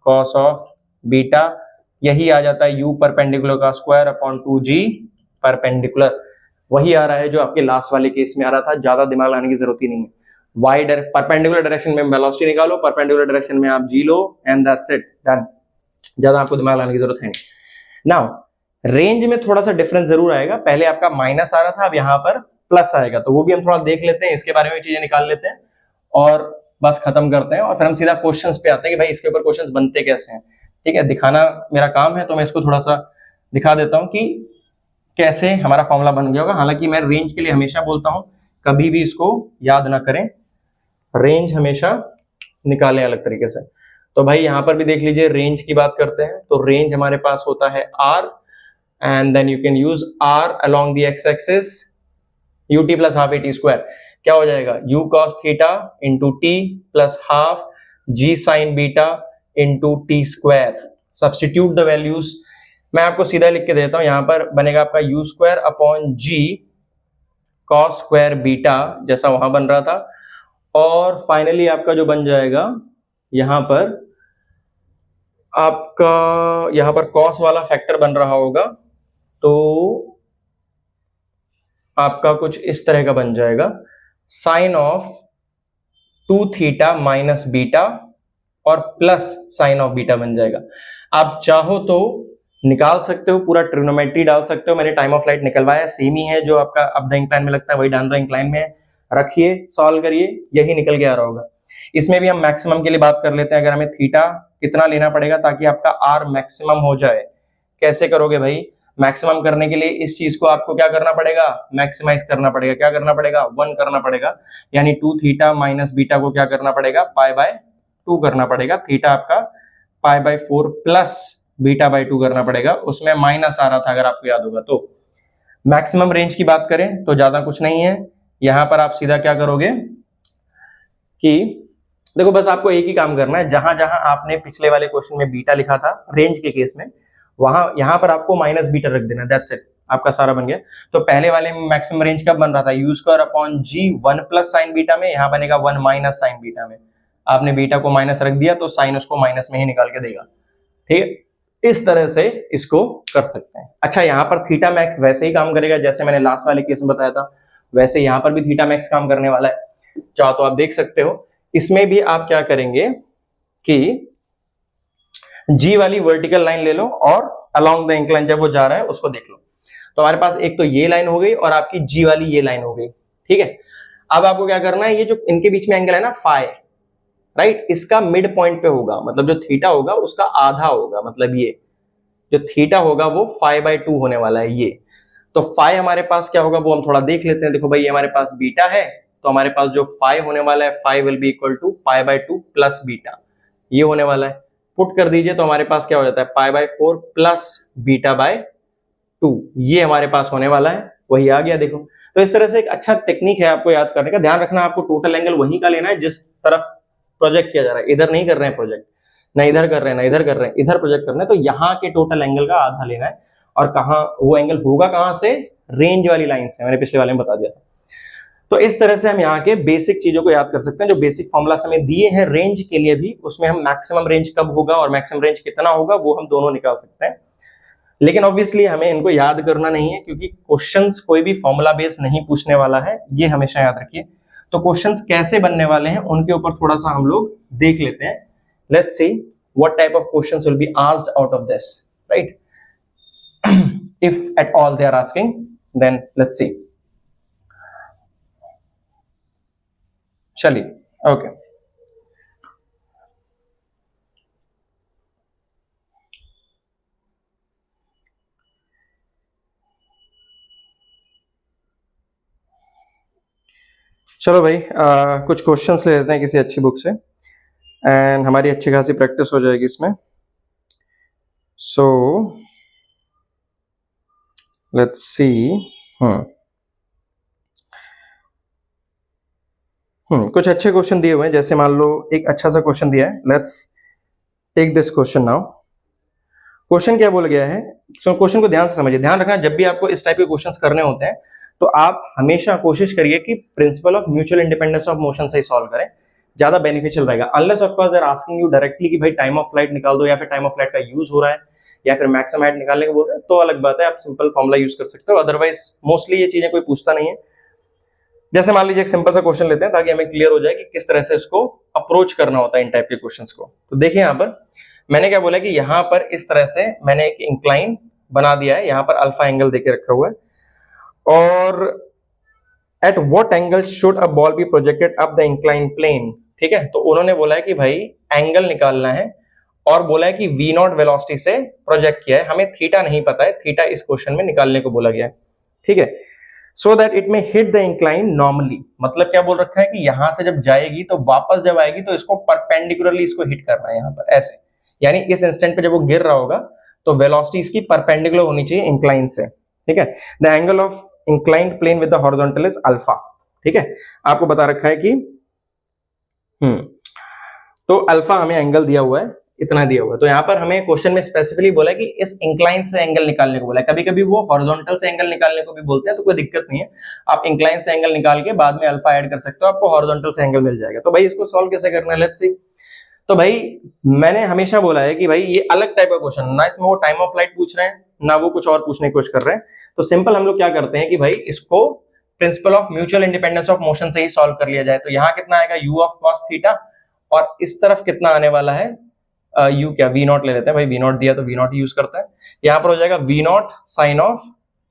cos of beta, यही आ जाता है u परपेंडिकुलर का स्क्वायर अपॉन 2g परपेंडिकुलर, वही आ रहा है जो आपके लास्ट वाले केस में आ रहा था, ज्यादा दिमाग लगाने की जरूरत ही नहीं है। वाई परपेंडिकुलर डायरेक्शन में वेलोसिटी निकालो, परपेंडिकुलर डायरेक्शन में आप g low, and that's it, done, ज्यादा आपको दिमाग लगाने की जरूरत है नहीं। नाउ रेंज में थोड़ा सा डिफरेंस जरूर आएगा, पहले आपका माइनस आ रहा था, अब यहाँ पर प्लस आएगा, तो वो भी हम थोड़ा देख लेते हैं, इसके बारे में चीजें निकाल लेते हैं और बस खत्म करते हैं, और फिर हम सीधा क्वेश्चंस पे आते हैं कि भाई इसके ऊपर क्वेश्चंस बनते कैसे हैं। ठीक है, दिखाना मेरा काम है, तो मैं इसको थोड़ा सा दिखा देता हूँ कि कैसे हमारा फॉर्मूला बन गया होगा। हालांकि मैं रेंज के लिए हमेशा बोलता हूँ कभी भी इसको याद ना करें, रेंज हमेशा निकालें अलग तरीके से। तो भाई यहाँ पर भी देख लीजिए, रेंज की बात करते हैं, तो रेंज हमारे पास होता है r, and then you can use r along the x-axis ut plus half at square, क्या हो जाएगा u cos theta into t plus half g sin beta into t square। Substitute the values, मैं आपको सीधा लिख के देता हूं, यहां पर बनेगा आपका u square upon g cos square beta जैसा वहां बन रहा था, और फाइनली आपका जो बन जाएगा यहां पर आपका, यहां पर cos वाला फैक्टर बन रहा होगा, तो आपका कुछ इस तरह का बन जाएगा, sine of 2 theta minus beta और प्लस साइन ऑफ बीटा बन जाएगा। आप चाहो तो निकाल सकते हो, पूरा ट्रिग्नोमेट्री डाल सकते हो, मैंने टाइम ऑफ फ्लाइट निकलवाया, सेम ही है जो आपका अप द इंक्लाइन में लगता है वही डाउन द इंक्लाइन में रखिए, सॉल्व करिए, यही निकल के आ रहा होगा। इसमें भी हम मैक्सिमम के लिए बात कर लेते हैं, अगर हमें थीटा कितना लेना पड़ेगा ताकि आपका आर मैक्सिमम हो जाए, कैसे करोगे भाई, मैक्सिमम करने के लिए इस चीज को आपको क्या करना पड़ेगा, मैक्सिमाइज करना पड़ेगा, क्या करना पड़ेगा, 1 करना पड़ेगा, यानी 2 थीटा माइनस बीटा को क्या करना पड़ेगा, पाई बाय 2 करना पड़ेगा, थीटा आपका pi by 4 plus beta by 2 करना पड़ेगा, उसमें माइनस आ रहा था अगर आपको याद होगा। तो मैक्सिमम रेंज की बात करें तो ज्यादा कुछ नहीं है, यहां पर आप सीधा क्या करोगे, कि देखो बस आपको एक ही काम करना है, जहां जहां आपने पिछले वाले क्वेश्चन में बीटा लिखा था रेंज के केस में, वहां यहां पर आपको माइनस बीटा रख देना, दैट्स इट, आपका सारा बन गया। तो पहले वाले में मैक्सिमम रेंज कब बन रहा था, U square upon G 1 plus sine beta में, यहां बनेगा 1 माइनस साइन बीटा में। आपने बीटा को माइनस रख दिया तो साइन उसको माइनस में ही निकाल के देगा, ठीक है। इस तरह से इसको कर सकते हैं। अच्छा, यहाँ पर थीटा मैक्स वैसे ही काम करेगा जैसे मैंने लास्ट वाले केस में बताया था, वैसे यहाँ पर भी थीटा मैक्स काम करने वाला है। चाहो तो आप देख सकते हो, इसमें भी आप क्या करेंगे कि जी वाली वर्टिकल लाइन ले लो और अलोंग द इंक्लाइन जब वो जा रहा है उसको देख लो। तो हमारे पास एक तो ये लाइन हो गई और आपकी जी वाली ये लाइन हो गई, ठीक है। अब आपको क्या करना है, ये जो इनके बीच में एंगल है ना फाई, राइट, इसका मिड पॉइंट पे होगा, मतलब जो थीटा होगा उसका आधा होगा, मतलब ये जो थीटा होगा वो 5/2 होने वाला है ये। तो फाई हमारे पास क्या होगा वो हम थोड़ा देख लेते हैं। देखो भाई, ये हमारे पास बीटा है, तो हमारे पास जो फाई होने वाला है, phi will be equal to π/2 plus beta, ये होने वाला है। पुट कर दीजिए तो हमारे पास क्या हो जाता है, π/4 प्लस β/2, ये हमारे पास होने वाला है, वही आ गया। देखो, तो इस तरह से एक अच्छा टेक्निक है आपको याद करने का। ध्यान रखना, आपको टोटल एंगल वही का लेना है जिस तरफ प्रोजेक्ट किया जा रहा है। इधर नहीं कर रहे हैं प्रोजेक्ट, ना इधर कर रहे हैं ना इधर कर रहे हैं, इधर प्रोजेक्ट करना है। तो यहाँ के टोटल एंगल का आधा लेना है, और कहाँ वो एंगल होगा, कहां से, रेंज वाली लाइन से, मैंने पिछले वाले में बता दिया था। तो इस तरह से हम यहाँ के बेसिक चीजों को याद कर सकते हैं। जो बेसिक फॉर्मुला हमें दिए हैं रेंज के लिए भी, उसमें हम मैक्सिमम रेंज कब होगा और मैक्सिमम रेंज कितना होगा वो हम दोनों निकाल सकते हैं। लेकिन ऑब्वियसली हमें इनको याद करना नहीं है, क्योंकि क्वेश्चंस कोई भी फॉर्मूला बेस नहीं पूछने वाला है, ये हमेशा याद रखिए। तो क्वेश्चंस कैसे बनने वाले हैं उनके ऊपर थोड़ा सा हम लोग देख लेते हैं। Let's see what type of questions will be asked out of this, right, if at all they are asking, then let's see. चलिए, ओके, चलो भाई, कुछ क्वेश्चंस ले लेते हैं किसी अच्छी बुक से, एंड हमारी अच्छी खासी प्रैक्टिस हो जाएगी इसमें। So let's see. कुछ अच्छे क्वेश्चन दिए हुए हैं, जैसे मान लो एक अच्छा सा क्वेश्चन दिया है। Let's take this question now. Question क्या बोला गया है, सो क्वेश्चन को ध्यान से समझिए। ध्यान रखना, जब भी आपको इस टाइप के क्वेश्चंस करने होते हैं तो आप हमेशा कोशिश करिए कि principle of mutual independence of motion से ही सॉल्व करें, ज्यादा बेनिफिशियल रहेगा। Unless of course they are asking you directly कि भाई टाइम ऑफ फ्लाइट निकाल दो, या फिर टाइम ऑफ फ्लाइट का यूज हो रहा है, या फिर मैक्सिमम हाइट निकालने को बोल रहे हैं, तो अलग बात है, आप सिंपल फॉर्मुला यूज कर सकते हो। अदरवाइज मोस्टली ये चीजें कोई पूछता नहीं है। जैसे मान लीजिए एक सिंपल सा क्वेश्चन लेते हैं ताकि हमें क्लियर हो जाए कि किस तरह से इसको अप्रोच करना होता है इन टाइप के क्वेश्चंस को। तो देखिए, यहाँ पर मैंने क्या बोला कि यहाँ पर इस तरह से मैंने एक इंक्लाइन बना दिया है, यहाँ पर अल्फा एंगल देके रखा हुआ है, और at what angle should a ball be projected up the incline plane, ठीक है। तो उन्होंने बोला है कि भाई एंगल निकालना है, और बोला है कि v0 वेलोसिटी से प्रोजेक्ट किया है। हमें थीटा नहीं पता है, थीटा इस क्वेश्चन में निकालने को बोला गया है, ठीक है। सो दैट इट में हिट द इंक्लाइन नॉर्मली, मतलब क्या बोल रखा है कि यहां से जब जाएगी तो वापस जब आएगी तो इसको परपेंडिकुलरली इसको हिट करना है यहाँ पर ऐसे, यानी इस इंस्टेंट पे जब वो गिर रहा होगा तो वेलोसिटी इसकी परपेंडिकुलर होनी चाहिए इंक्लाइन से, ठीक है। The angle of inclined plane with the horizontal is alpha, ठीक है। आपको बता रखा है कि तो अल्फा हमें एंगल दिया हुआ है, इतना दिया हुआ है। तो यहाँ पर हमें क्वेश्चन में स्पेसिफिकली बोला है कि इस इंक्लाइन से एंगल निकालने को बोला है। कभी कभी वो हॉरिजॉन्टल से एंगल निकालने को भी बोलते हैं, तो कोई दिक्कत नहीं है, आप इंक्लाइन से एंगल निकाल के बाद में अल्फा ऐड कर सकते हो, आपको हॉरिजॉन्टल से एंगल मिल जाएगा। तो भाई इसको सॉल्व कैसे करना है, लेट्स सी। तो भाई मैंने हमेशा बोला है कि भाई ये अलग टाइप का क्वेश्चन, ना इसमें वो टाइम ऑफ फ्लाइट पूछ रहे हैं, ना वो कुछ और पूछने की कोशिश कर रहे हैं। तो सिंपल हम लोग क्या करते हैं कि भाई इसको principal of mutual independence of motion से ही सॉल्व कर लिया जाए। तो यहाँ कितना आएगा, u ऑफ cos थीटा, और इस तरफ कितना आने वाला है, u क्या, v0 ले लेते हैं भाई, v0 दिया तो v0 ही यूज करते हैं। यहाँ पर हो जाएगा v0 sine of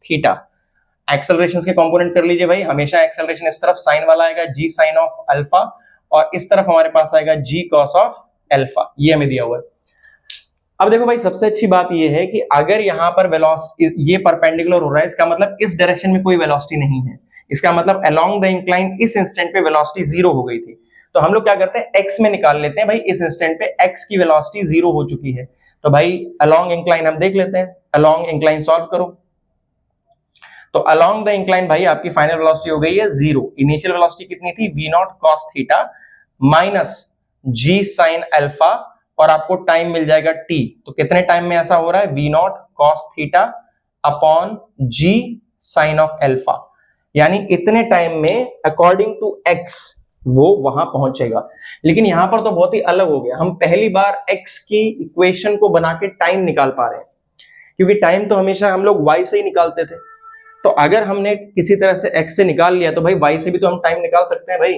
theta. Acceleration के कंपोनेंट कर लीजिए भाई, हमेशा एक्सेलरेशन इस तरफ साइन वाला आएगा, g साइन ऑफ अल्फा, और इस तरफ हमारे पास आएगा g cos ऑफ अल्फा, ये हमें दिया हुआ है। अब देखो भाई, सबसे अच्छी बात ये है कि अगर यहाँ पर वेलोसिटी ये परपेंडिकुलर हो रहा है, इसका मतलब इस डायरेक्शन में कोई वेलोसिटी नहीं है, इसका मतलब अलोंग द इंक्लाइन इस इंस्टेंट पे वेलोसिटी जीरो हो गई थी। तो हम लोग क्या करते हैं, x में निकाल लेते हैं भाई, इस इंस्टेंट पे x की वेलोसिटी जीरो हो चुकी है। तो भाई अलोंग इंक्लाइन हम देख लेते हैं, अलोंग इंक्लाइन सॉल्व करो। तो अलोंग द इंक्लाइन भाई आपकी फाइनल वेलोसिटी हो गई है जीरो। इनिशियल वेलोसिटी कितनी थी, v0 cos थीटा, माइनस जी साइन अल्फा और आपको टाइम मिल जाएगा टी। तो कितने टाइम में ऐसा हो रहा है, V not cos theta upon G sine of alpha, यानी इतने टाइम में अकॉर्डिंग टू एक्स वो वहां पहुंचेगा। लेकिन यहां पर तो बहुत ही अलग हो गया, हम पहली बार एक्स की इक्वेशन को बना के टाइम निकाल पा रहे हैं, क्योंकि टाइम तो हमेशा हम लोग वाई से ही निकालते थे। तो अगर हमने किसी तरह से एक्स से निकाल लिया तो भाई वाई से भी तो हम टाइम निकाल सकते हैं भाई।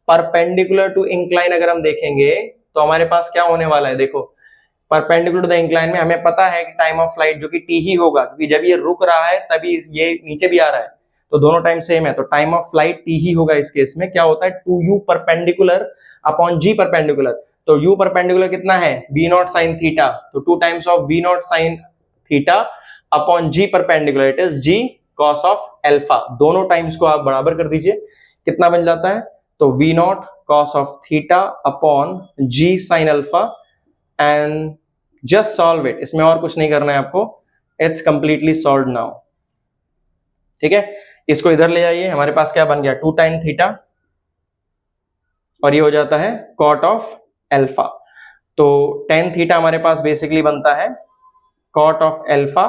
परपेंडिकुलर टू इंक्लाइन अगर हम देखेंगे तो हमारे पास क्या होने वाला है, देखो परपेंडिकुलर टू द इंक्लाइन में हमें पता है कि टाइम ऑफ फ्लाइट जो कि टी ही होगा, क्योंकि जब ये रुक रहा है तभी ये नीचे भी आ रहा है, तो दोनों टाइम सेम है, तो टाइम ऑफ फ्लाइट टी ही होगा। इस केस में क्या होता है, two U perpendicular upon G perpendicular. तो यू परपेंडिकुलर कितना है, वी नॉट साइन थीटा, तो two times of V not sine theta upon G perpendicular, it is G cos of alpha. दोनों टाइम्स को आप बराबर कर दीजिए, कितना बन जाता है, तो V not cos of theta upon G sine alpha and just solve it. इसमें और कुछ नहीं करना है आपको, इट्स कंप्लीटली सॉल्व नाउ। ठीक है, इसको इधर ले आइए, हमारे पास क्या बन गया, टू टाइम थीटा और ये हो जाता है कॉट ऑफ अल्फा। तो टेन थीटा हमारे पास बेसिकली बनता है कॉट ऑफ अल्फा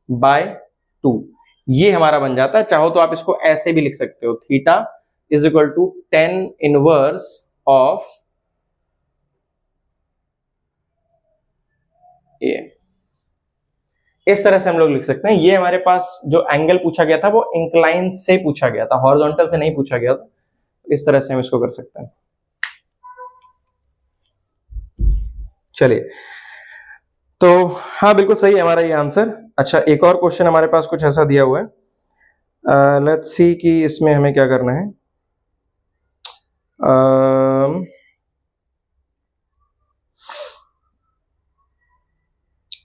बाय 2, ये हमारा बन जाता है। चाहो तो आप इसको ऐसे भी लिख सकते हो, theta is equal to 10 inverse of ये, इस तरह से हम लोग लिख सकते हैं। ये हमारे पास जो एंगल पूछा गया था वो इंक्लाइन से पूछा गया था, हॉरिजॉन्टल से नहीं पूछा गया था। इस तरह से हम इसको कर सकते हैं। चलिए, तो हाँ बिल्कुल सही है हमारा ये आंसर। अच्छा, एक और क्वेश्चन हमारे पास कुछ ऐसा दिया हुआ है, लेट्स सी कि इसमें हमें क्या करना है।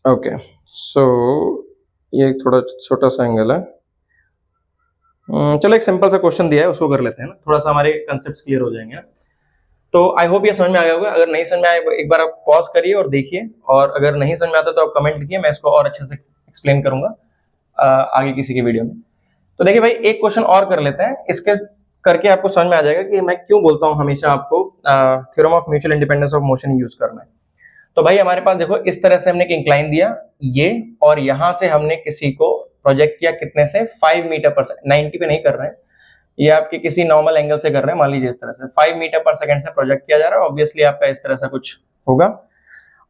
ओके, सो ये थोड़ा छोटा सा एंगल है। चलो एक सिंपल सा क्वेश्चन दिया है उसको कर लेते हैं ना, थोड़ा सा हमारे कंसेप्ट्स क्लियर हो जाएंगे। तो आई होप ये समझ में आ गया होगा। अगर नहीं समझ में आए एक बार आप पॉज करिए और देखिए, और अगर नहीं समझ में आता तो आप कमेंट लिखिए, मैं इसको और अच्छे से एक्सप्लेन करूंगा आगे किसी की वीडियो में। तो देखिए भाई, एक क्वेश्चन और कर लेते हैं, इसके करके आपको समझ में आ जाएगा कि मैं क्यों बोलता हूँ हमेशा आपको theorem of mutual independence of motion use करना है। तो भाई हमारे पास देखो, इस तरह से हमने एक इंक्लाइन दिया ये, और यहां से हमने किसी को प्रोजेक्ट किया कितने से, 5 मीटर पर सेकंड, 90 पे नहीं कर रहे हैं, ये आपके किसी नॉर्मल एंगल से कर रहे हैं। मान लीजिए इस तरह से 5 मीटर पर सेकंड से प्रोजेक्ट किया जा रहा है, ऑब्वियसली आपका इस तरह से कुछ होगा,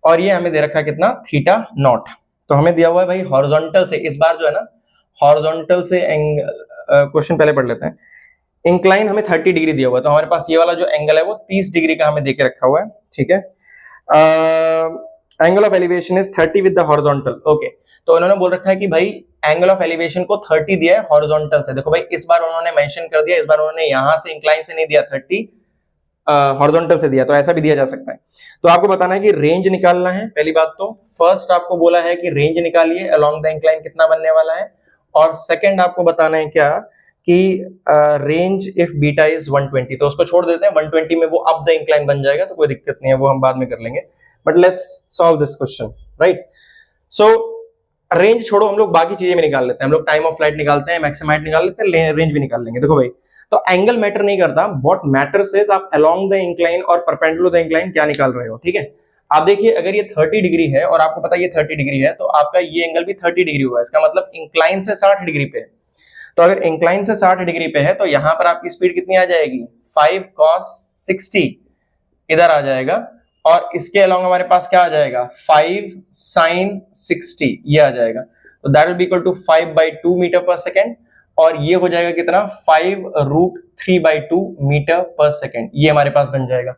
और ये हमें दे रखा है कितना, थीटा नॉट। तो हमें दिया हुआ है भाई हॉरिजॉन्टल से, इस बार जो है ना हॉरिजॉन्टल से एंगल, क्वेश्चन पहले पढ़ लेते हैं। इंक्लाइन हमें 30 डिग्री दिया हुआ है, तो हमारे पास ये वाला जो एंगल है वो 30 डिग्री का हमें देके रखा हुआ है। ठीक है, angle of elevation is 30 with the horizontal. Okay, तो उन्होंने बोल रखा है कि भाई एंगल ऑफ एलिवेशन को 30 दिया है हॉरिजॉन्टल से। देखो भाई, इस बार उन्होंने मेंशन कर दिया, इस बार उन्होंने यहां से इंक्लाइन से नहीं दिया, 30 हॉरिजॉन्टल से दिया, तो ऐसा भी दिया जा सकता है। तो आपको बताना है कि रेंज निकालना है। पहली बात तो फर्स्ट आपको बोला है कि रेंज निकालिए अलोंग द इंक्लाइन कितना बनने वाला है, और सेकंड आपको बताना है क्या कि रेंज इफ बीटा इज 120, तो उसको छोड़ देते हैं, 120 में वो अप द इंक्लाइन बन जाएगा, तो कोई दिक्कत नहीं है, वो हम बाद में कर लेंगे। But let's solve this question, right. So range छोड़ो, हम लोग बाकी चीजें भी निकाल लेते हैं, हम लोग टाइम ऑफ फ्लाइट निकालते हैं, मैक्सिमम हाइट निकाल लेते हैं, रेंज भी निकाल लेंगे। देखो भाई, तो एंगल मैटर नहीं करता, व्हाट मैटर्स इज आप अलोंग द इंक्लाइन और परपेंडिकुलर द इंक्लाइन क्या निकाल रहे हो। ठीक है, आप देखिए, अगर ये 30 डिग्री है और आपको पता है ये 30 डिग्री है, तो आपका ये एंगल भी 30 डिग्री हुआ है, इसका मतलब इंक्लाइन से 60 डिग्री पे है। तो अगर इंक्लाइन से 60 डिग्री पे है तो यहां पर आपकी स्पीड कितनी आ जाएगी, 5 cos 60 इधर आ जाएगा, और इसके अलोंग हमारे पास क्या आ जाएगा, 5 sin 60 ये आ जाएगा। तो that will be equal to 5/2 metre पर सेकेंड, और ये हो जाएगा कितना, 5√3/2 मीटर पर सेकेंड, ये हमारे पास बन जाएगा।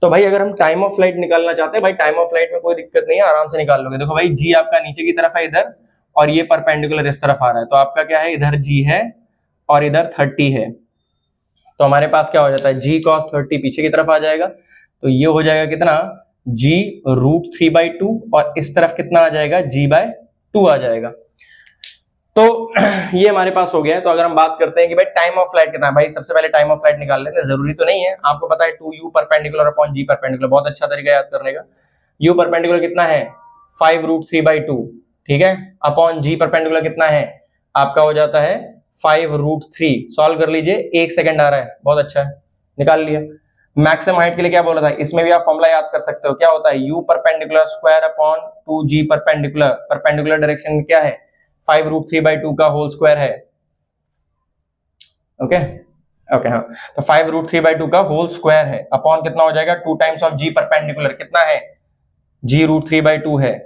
तो भाई अगर हम टाइम ऑफ फ्लाइट निकालना चाहते हैं, भाई टाइम ऑफ फ्लाइट में कोई दिक्कत नहीं है, आराम से निकाल लोगे। देखो भाई, जी आपका नीचे की तरफ है इधर, और ये परपेंडिकुलर इस तरफ आ रहा है, तो आपका क्या है, इधर जी है और इधर 30 है, तो हमारे पास क्या हो जाता है, जी cos 30 पीछे की तरफ आ जाएगा, तो ये हो जाएगा कितना, g√3/2, और इस तरफ कितना आ जाएगा, g/2 आ जाएगा। तो ये हमारे पास हो गया है। तो अगर हम बात करते हैं कि भाई टाइम ऑफ फ्लाइट कितना है, भाई सबसे पहले टाइम ऑफ फ्लाइट निकाल लेते हैं, जरूरी तो नहीं है, आपको पता है 2u perpendicular upon g perpendicular, बहुत अच्छा तरीका याद करने का। u परपेंडिकुलर कितना है, 5√3/2, ठीक है, अपॉन g परपेंडिकुलर कितना है, आपका हो जाता है 5√3। सॉल्व कर लीजिए, 1 सेकंड आ रहा है, बहुत अच्छा है, निकाल लिया। मैक्सिमम हाइट के लिए क्या बोला था, इसमें भी आप फॉर्मूला याद कर सकते हो, क्या होता है u perpendicular square upon 2g perpendicular, perpendicular direction में क्या है 5√3/2 का होल स्क्वायर है। ओके ओके हाँ, तो 5√3/2 का होल स्क्वायर है अपॉन कितना हो जाएगा 2 टाइम्स ऑफ g परपेंडिकुलर, कितना है g√3/2 है।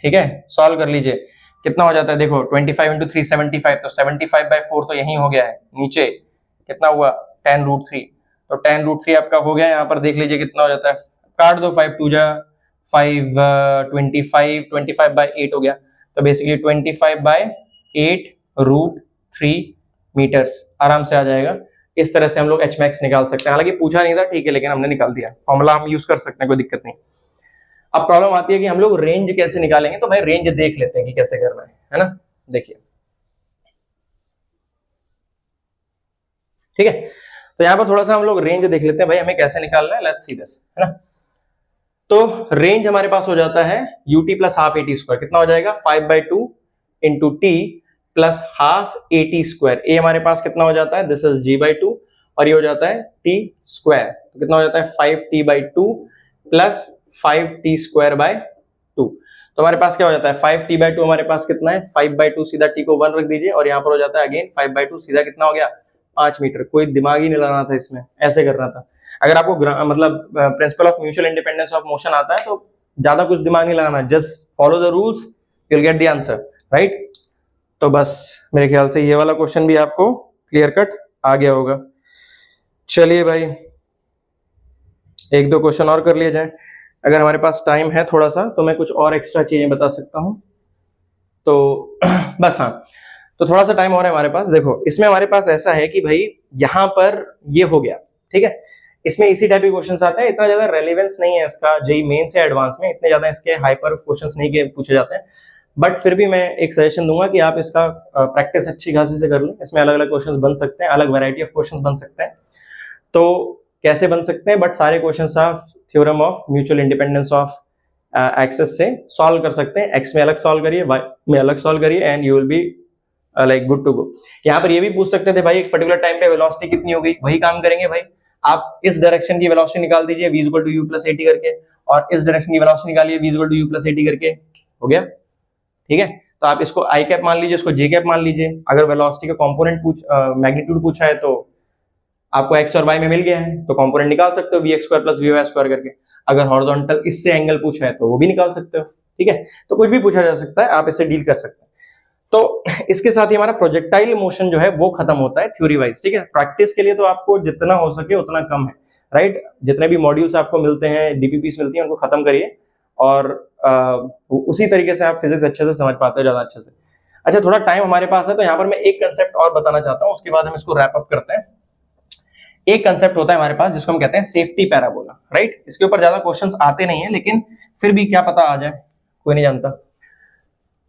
ठीक है, सॉल्व कर लीजिए कितना हो जाता है, देखो 25 इंटू 3 75, तो 75/4 तो यही हो गया है, नीचे कितना हुआ 10√3, तो 10√3 आपका हो गया। यहाँ पर देख लीजिए कितना हो जाता है, काट दो 5 2 जा 5 25/8 हो गया, तो बेसिकली 25/8√3 मीटर्स आराम से आ जाएगा। इस तरह से हम लोग एच मैक्स निकाल सकते हैं, हालांकि पूछा नहीं था ठीक है, लेकिन हमने निकाल दिया, फॉर्मूला हम यूज कर सकते हैं, कोई दिक्कत नहीं। अब प्रॉब्लम आती है कि हम लोग रेंज कैसे निकालेंगे, तो भाई रेंज देख लेते हैं कि कैसे करना है ना। देखिए ठीक है, तो यहां पर थोड़ा सा हम लोग रेंज देख लेते हैं भाई, हमें कैसे निकालना है, लेट्स सी दिस, है ना। तो रेंज हमारे पास हो जाता है ut plus half AT square, कितना हो जाएगा 5/2 into t plus half AT square, a हमारे पास कितना हो जाता है, दिस इज g/2 और ये हो जाता है t स्क्वायर, तो कितना हो जाता है 5t/2 plus 5t square by 2, तो हमारे पास क्या हो जाता है 5t/2 हमारे पास कितना है 5/2, सीधा t को 1 रख दीजिए और यहाँ पर हो जाता है अगेन 5/2, सीधा कितना हो गया 5 मीटर। कोई दिमाग ही नहीं लगाना था इसमें, ऐसे करना था। अगर आपको मतलब principal of mutual independence of motion आता है तो ज्यादा कुछ दिमाग नहीं लगाना, just follow the rules, you will get the answer, right. तो बस मेरे ख्याल से ये वाला क्वेश्चन भी आपको क्लियर कट आ गया होगा। चलिए भाई एक दो क्वेश्चन और कर लिए जाए, अगर हमारे पास टाइम है थोड़ा सा तो मैं कुछ और एक्स्ट्रा चीजें बता सकता हूं, तो बस हाँ, तो थोड़ा सा टाइम और है हमारे पास। देखो इसमें हमारे पास ऐसा है कि भाई यहाँ पर ये हो गया, ठीक है, इसमें इसी टाइप के क्वेश्चंस आते हैं, इतना ज्यादा रेलेवेंस नहीं है इसका जेई मेन से एडवांस में, इतने ज्यादा इसके हाइपर क्वेश्चंस नहीं के पूछे जाते हैं, बट फिर भी मैं एक सजेशन दूंगा कि आप इसका प्रैक्टिस अच्छी खासी से कर लें। इसमें अलग अलग क्वेश्चंस बन सकते हैं, अलग वैरायटी ऑफ क्वेश्चंस बन सकते हैं, तो कैसे बन सकते हैं, बट सारे क्वेश्चंस आप theorem of mutual independence of axes से सॉल्व कर सकते हैं। एक्स में अलग सॉल्व करिए, वाई में अलग सॉल्व करिए, and you will be like good to go. यहाँ पर ये भी पूछ सकते थे भाई एक पर्टिकुलर टाइम पे वेलोसिटी कितनी हो गई, वही काम करेंगे भाई, आप इस डायरेक्शन की वेलोसिटी निकाल दीजिए v equal to u plus AT करके, और इस डायरेक्शन की वेलोसिटी निकालिए v equal to u plus AT करके, हो गया। ठीक है, तो आप इसको i कैप मान लीजिए, इसको j कैप मान लीजिए। अगर वेलोसिटी का कंपोनेंट मैग्नीट्यूड पूछा है तो आपको x और y में मिल गया है, तो कंपोनेंट निकाल सकते हो vx square plus vy square करके। अगर हॉरिजॉन्टल इससे एंगल पूछा है तो वो भी निकाल सकते हो, ठीक है, तो कुछ भी पूछा जा सकता है, आप इससे डील कर सकते हैं। तो इसके साथ ही हमारा प्रोजेक्टाइल मोशन जो है वो खत्म होता है थ्योरी वाइज, ठीक है। प्रैक्टिस के लिए तो आपको जितना हो सके उतना कम है, राइट। जितने भी मॉड्यूल्स आपको मिलते हैं, डीपीपीस मिलती हैं, उनको खत्म करिए, और उसी तरीके से आप फिजिक्स अच्छे से समझ पाते हो, ज्यादा अच्छे से। अच्छा, थोड़ा टाइम हमारे पास है तो यहाँ पर मैं एक कंसेप्ट और बताना चाहता हूँ, उसके बाद हम इसको रैप अप करते हैं। एक कंसेप्ट होता है हमारे पास जिसको हम कहते हैं सेफ्टी पैराबोला, राइट। इसके ऊपर ज्यादा क्वेश्चंस आते नहीं है, लेकिन फिर भी क्या पता आ जाए, कोई नहीं जानता।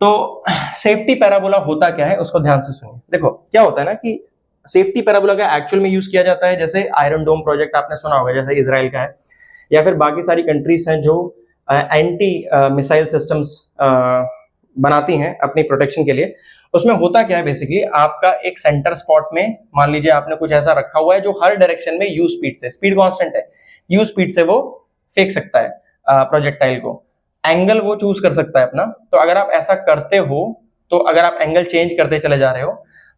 तो सेफ्टी पैराबोला होता क्या है उसको ध्यान से सुनिए। देखो क्या होता है ना कि सेफ्टी पैराबोला का एक्चुअल में यूज किया जाता है, जैसे आयरन डोम प्रोजेक्ट आपने सुना होगा, जैसे इजराइल का है, या फिर बाकी सारी कंट्रीज हैं जो एंटी मिसाइल सिस्टम्स बनाती हैं अपनी प्रोटेक्शन के लिए। उसमें होता क्या है, बेसिकली आपका एक सेंटर स्पॉट में मान लीजिए आपने कुछ ऐसा रखा हुआ है जो हर डायरेक्शन में यू स्पीड से, स्पीड कांस्टेंट है, यू स्पीड से वो फेंक सकता है प्रोजेक्टाइल को, एंगल वो चूज कर सकता है अपना। तो अगर आप ऐसा करते हो, तो अगर आप एंगल चेंज करते चले जा रहे हो,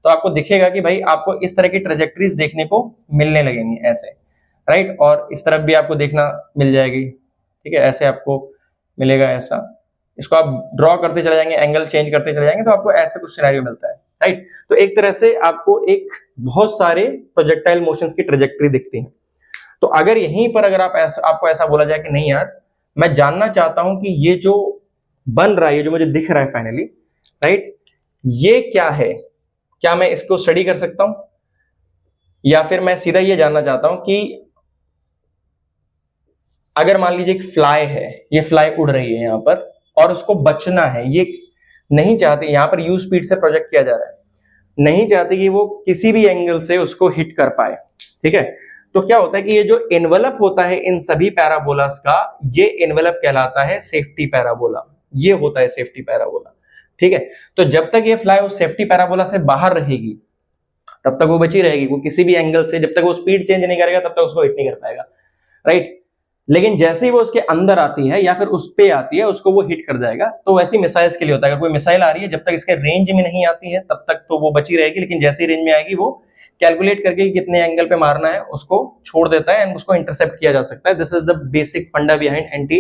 तो आपको दिखेगा कि भाई आपको इस तरह की ट्रेजेक्टरीज देखने को मिलने लगेंगी ऐसे, राइट। और इस तरफ भी आपको देखना मिल जाएगी, ठीक है, ऐसे आपको मिलेगा ऐसा। इसको आप ड्रॉ करते चले जाएंगे, एंगल चेंज करते चले जाएंगे, तो आपको ऐसे कुछ सिनेरियो मिलता है, राइट। तो एक तरह से आपको एक बहुत सारे प्रोजेक्टाइल मोशंस की ट्रेजेक्टरी दिखती है। तो अगर यहीं पर अगर आपको ऐसा बोला जाए कि नहीं यार, मैं जानना चाहता हूं कि ये जो बन रहा है, ये जो मुझे दिख रहा है फाइनली, राइट, ये क्या है, क्या मैं इसको स्टडी कर सकता हूं, या फिर मैं सीधा ये जानना चाहता हूं कि अगर मान लीजिए एक फ्लाई है, ये फ्लाई उड़ रही है यहां पर और उसको बचना है, ये नहीं चाहती, यहां पर यू स्पीड से प्रोजेक्ट किया जा रहा है, नहीं चाहती कि वो किसी भी एंगल से उसको हिट कर पाए, ठीक है। तो क्या होता है कि ये जो एनवेलप होता है इन सभी पैराबोलास का, ये एनवेलप कहलाता है सेफ्टी पैराबोला, ये होता है सेफ्टी पैराबोला, ठीक है। तो जब तक ये फ्लाई उस सेफ्टी पैराबोला से बाहर रहेगी तब तक वो बची रहेगी, वो किसी भी एंगल से, जब तक वो स्पीड चेंज नहीं करेगा तब तक उसको हिट नहीं कर पाएगा, राइट। लेकिन जैसे ही वो उसके अंदर आती है या फिर उस पे आती है, उसको वो हिट कर जाएगा। तो वैसी मिसाइल्स के लिए होता है, अगर कोई मिसाइल आ रही है, जब तक इसके रेंज में नहीं आती है तब तक तो वो बची रहेगी, लेकिन जैसे ही रेंज में आएगी वो कैलकुलेट करके कितने एंगल पे मारना है उसको छोड़ देता है एंड उसको इंटरसेप्ट किया जा सकता है। दिस इज द बेसिक फंडा behind anti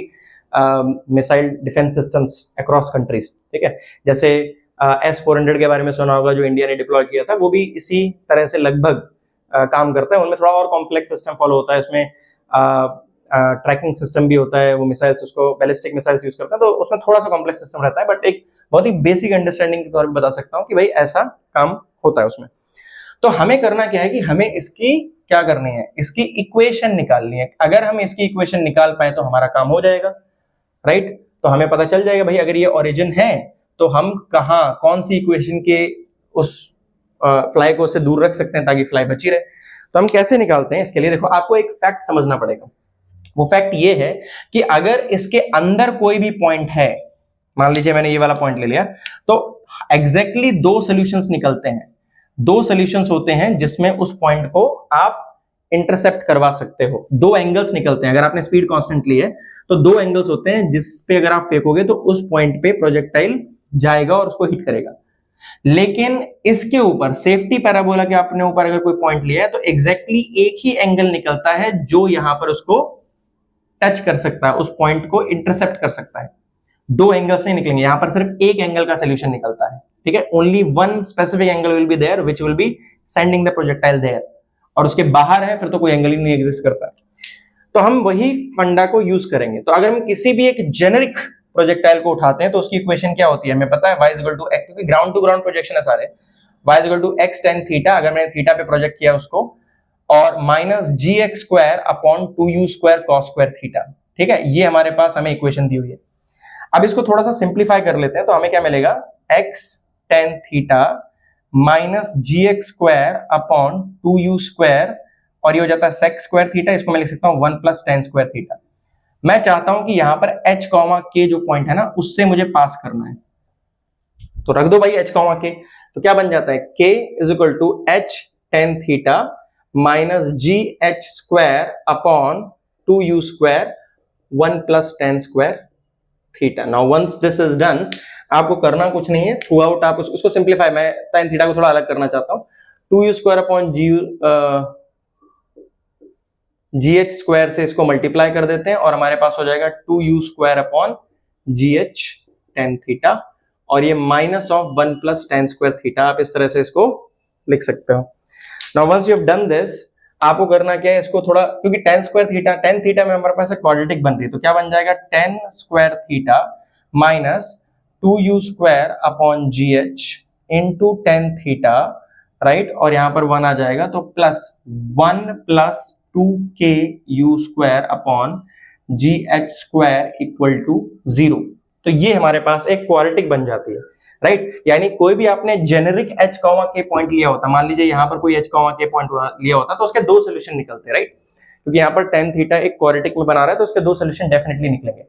missile defence systems across countries, ठीक है। जैसे S-400 के बारे में सुना होगा, जो इंडिया ने डिप्लॉय किया था, वो भी इसी तरह से लगभग काम करता है। उनमें थोड़ा और कॉम्प्लेक्स सिस्टम फॉलो होता है, उसमें ट्रैकिंग सिस्टम भी होता है, वो मिसाइल्स उसको बैलिस्टिक मिसाइल्स यूज करता है, तो उसमें थोड़ा सा कॉम्प्लेक्स सिस्टम रहता है, बट एक बहुत ही बेसिक अंडरस्टैंडिंग के तौर पर बता सकता हूँ कि भाई ऐसा काम होता है उसमें। तो हमें करना क्या है कि हमें इसकी क्या करनी है, इसकी इक्वेशन निकालनी है। अगर हम इसकी इक्वेशन निकाल पाए तो हमारा काम हो जाएगा, राइट। तो हमें पता चल जाएगा भाई अगर ये ओरिजिन है तो हम कहाँ कौन सी इक्वेशन के उस फ्लाई को उससे दूर रख सकते हैं ताकि फ्लाई बची रहे। तो हम कैसे निकालते हैं, इसके लिए देखो आपको एक फैक्ट समझना पड़ेगा। वो फैक्ट ये है कि अगर इसके अंदर कोई भी पॉइंट है, मान लीजिए मैंने ये वाला पॉइंट ले लिया, तो एग्जैक्टली दो सॉल्यूशंस निकलते हैं। दो सॉल्यूशंस होते हैं जिसमें उस पॉइंट को आप इंटरसेप्ट करवा सकते हो। दो एंगल्स निकलते हैं, अगर आपने स्पीड कांस्टेंट ली है तो दो एंगल्स होते हैं जिस पे अगर आप फेंकोगे तो उस पॉइंट पे प्रोजेक्टाइल जाएगा और उसको हिट करेगा। लेकिन इसके ऊपर सेफ्टी पैराबोला के अपने ऊपर अगर कोई पॉइंट लिया है तो एग्जैक्टली एक ही एंगल निकलता है जो यहां पर उसको टच कर सकता है, उस पॉइंट को इंटरसेप्ट कर सकता है। दो एंगल्स नहीं निकलेंगे, यहां पर सिर्फ एक एंगल का सोल्यूशन निकलता है, ठीक है। Only one specific angle will be there which will be sending the projectile there, और उसके बाहर है फिर तो कोई एंगल ही नहीं एग्जिस्ट करता। तो हम वही फंडा को यूज करेंगे। तो अगर हम किसी भी एक जेनेरिक प्रोजेक्टाइल को उठाते हैं तो उसकी इक्वेशन क्या होती है हमें पता है, y इक्वल टू x, क्योंकि ग्राउंड टू ग्राउंड प्रोजेक्शन है सारे। y equal to x tan theta, अगर मैंने थीटा पे प्रोजेक्ट किया उसको, और minus gx square upon 2u square cos square theta, ठीक है। ये हमारे पास हमें इक्वेशन दी हुई है। अब इसको थोड़ा सा सिंप्लीफाई कर लेते हैं तो हमें क्या मिलेगा, x tan theta minus gx square upon 2u square, और ये हो जाता है sec स्क्वायर थीटा। इसको मैं लिख सकता हूं 1 प्लस tan स्क्वायर थीटा। मैं चाहता हूं कि यहां पर h कॉमा k जो पॉइंट है ना उससे मुझे पास करना है, तो रख दो भाई h कॉमा k। तो क्या बन जाता है, k is equal to h tan theta minus gh square upon 2u square 1 plus tan square theta. Now once this is done, आपको करना कुछ नहीं है, थ्रू आउट आप उसको सिंप्लीफाई, मैं tan थीटा को थोड़ा अलग करना चाहता हूं, 2u square upon gh square से इसको मल्टीप्लाई कर देते हैं और हमारे पास हो जाएगा 2u square upon gh tan theta, और ये minus of 1 plus tan square theta. आप इस तरह से इसको लिख सकते हो। Now once you have done this, आपको करना क्या है, इसको थोड़ा, क्योंकि tan square theta, tan theta में हमारे पास एक क्वाड्रेटिक बन रही है, तो क्या बन जाएगा, tan square theta minus 2u square upon gh into tan theta, right, और यहां पर 1 आ जाएगा तो plus 1 plus 2k u square upon gh square equal to 0। तो ये हमारे पास एक क्वाड्रेटिक बन जाती है, राइट। यानी कोई भी आपने generic h comma k point लिया होता, मान लीजिए यहां पर कोई h कॉमा k पॉइंट लिया होता तो उसके दो सोल्यूशन निकलते, राइट, क्योंकि यहां पर tan थीटा एक क्वाड्रेटिक में बना रहा है तो उसके दो सोल्यूशन डेफिनेटली निकलेंगे।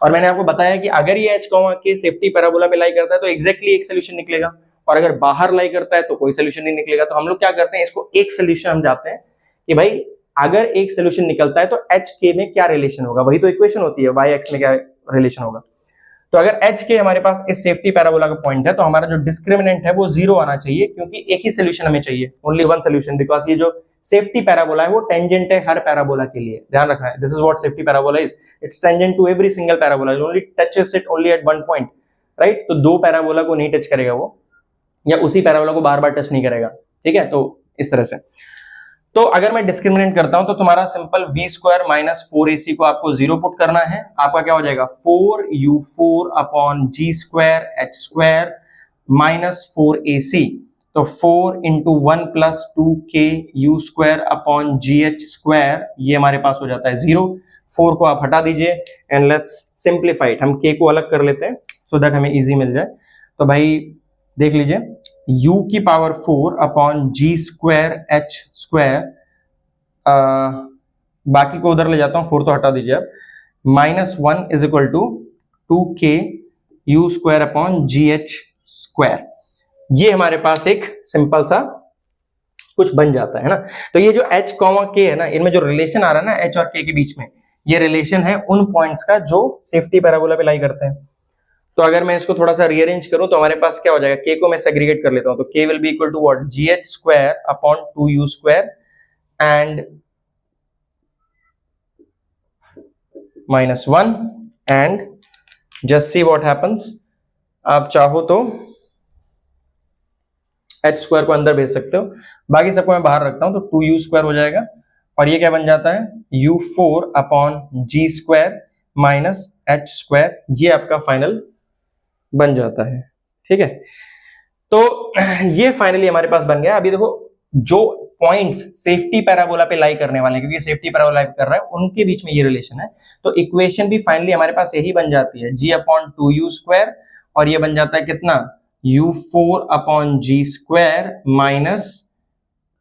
और मैंने आपको बताया कि अगर ये h comma k safety parabola पे लाई करता है तो एग्जैक्टली एक सोल्यूशन निकलेगा, और अगर बाहर लाई करता है तो कोई सोल्यूशन नहीं निकलेगा। तो हम लोग क्या करते हैं, इसको एक सोल्यूशन हम जाते हैं कि भाई अगर एक सोल्यूशन निकलता है तो h k में क्या रिलेशन होगा, वही तो इक्वेशन होती है, y x में क्या रिलेशन होगा। तो अगर h k हमारे पास इस सेफ्टी पैराबोला का पॉइंट है तो हमारा जो डिस्क्रिमिनेंट है वो 0 आना चाहिए, क्योंकि एक ही सोल्यूशन हमें चाहिए, ओनली वन सोल्यूशन, बिकॉज ये जो सेफ्टी पैराबोला है वो टेंजेंट है हर पैराबोला के लिए, ध्यान रखना है। This is what safety parabola is, it's tangent to every single parabola, it only touches it only at one point, right. तो दो पैराबोला को नहीं टच करेगा वो, या उसी पैराबोला को बार बार टच नहीं करेगा, ठीक है। तो इस तरह से, तो अगर मैं डिस्क्रिमिनेट करता हूं तो तुम्हारा simple v square minus 4ac को आपको 0 पुट करना है, आपका क्या हो जाएगा 4u4 upon g square h square minus 4ac, तो 4 into 1 plus 2k u square upon gh square, ये हमारे पास हो जाता है 0। 4 को आप हटा दीजिए एंड लेट्स सिंप्लीफाई इट, हम k को अलग कर लेते हैं सो दैट हमें इजी मिल जाए। तो भाई देख लीजिए, u की power 4 upon g square h square, बाकी को उधर ले जाता हूं, 4 तो हटा दीजिए आप, minus 1 is equal to 2k u square upon gh square. ये हमारे पास एक सिंपल सा कुछ बन जाता है ना। तो ये जो h कॉमा k है ना, इनमें जो रिलेशन आ रहा है ना h और k के बीच में, ये रिलेशन है उन पॉइंट्स का जो सेफ्टी पैराबोला पे लाई करते हैं। तो अगर मैं इसको थोड़ा सा रीअरेंज करूं तो हमारे पास क्या हो जाएगा, k को मैं सेग्रीगेट कर लेता हूं, तो k will be equal to what, gh square upon 2u square and -1 and just see what happens. आप चाहो तो h स्क्वायर को अंदर भेज सकते हो, बाकी सबको मैं बाहर रखता हूं, तो 2u स्क्वायर हो जाएगा और ये क्या बन जाता है, u4 upon g square minus h square, ये आपका फाइनल बन जाता है। ठीक है, तो ये फाइनली हमारे पास बन गया। अभी देखो जो पॉइंट्स सेफ्टी पैराबोला पे लाई करने वाले हैं, क्योंकि सेफ्टी पैराबोला कर रहा है, उनके बीच में ये रिलेशन है, तो इक्वेशन भी फाइनली हमारे पास यही बन जाती है, g अपॉन 2u स्क्वायर, और ये बन जाता है कितना, u4 upon g square minus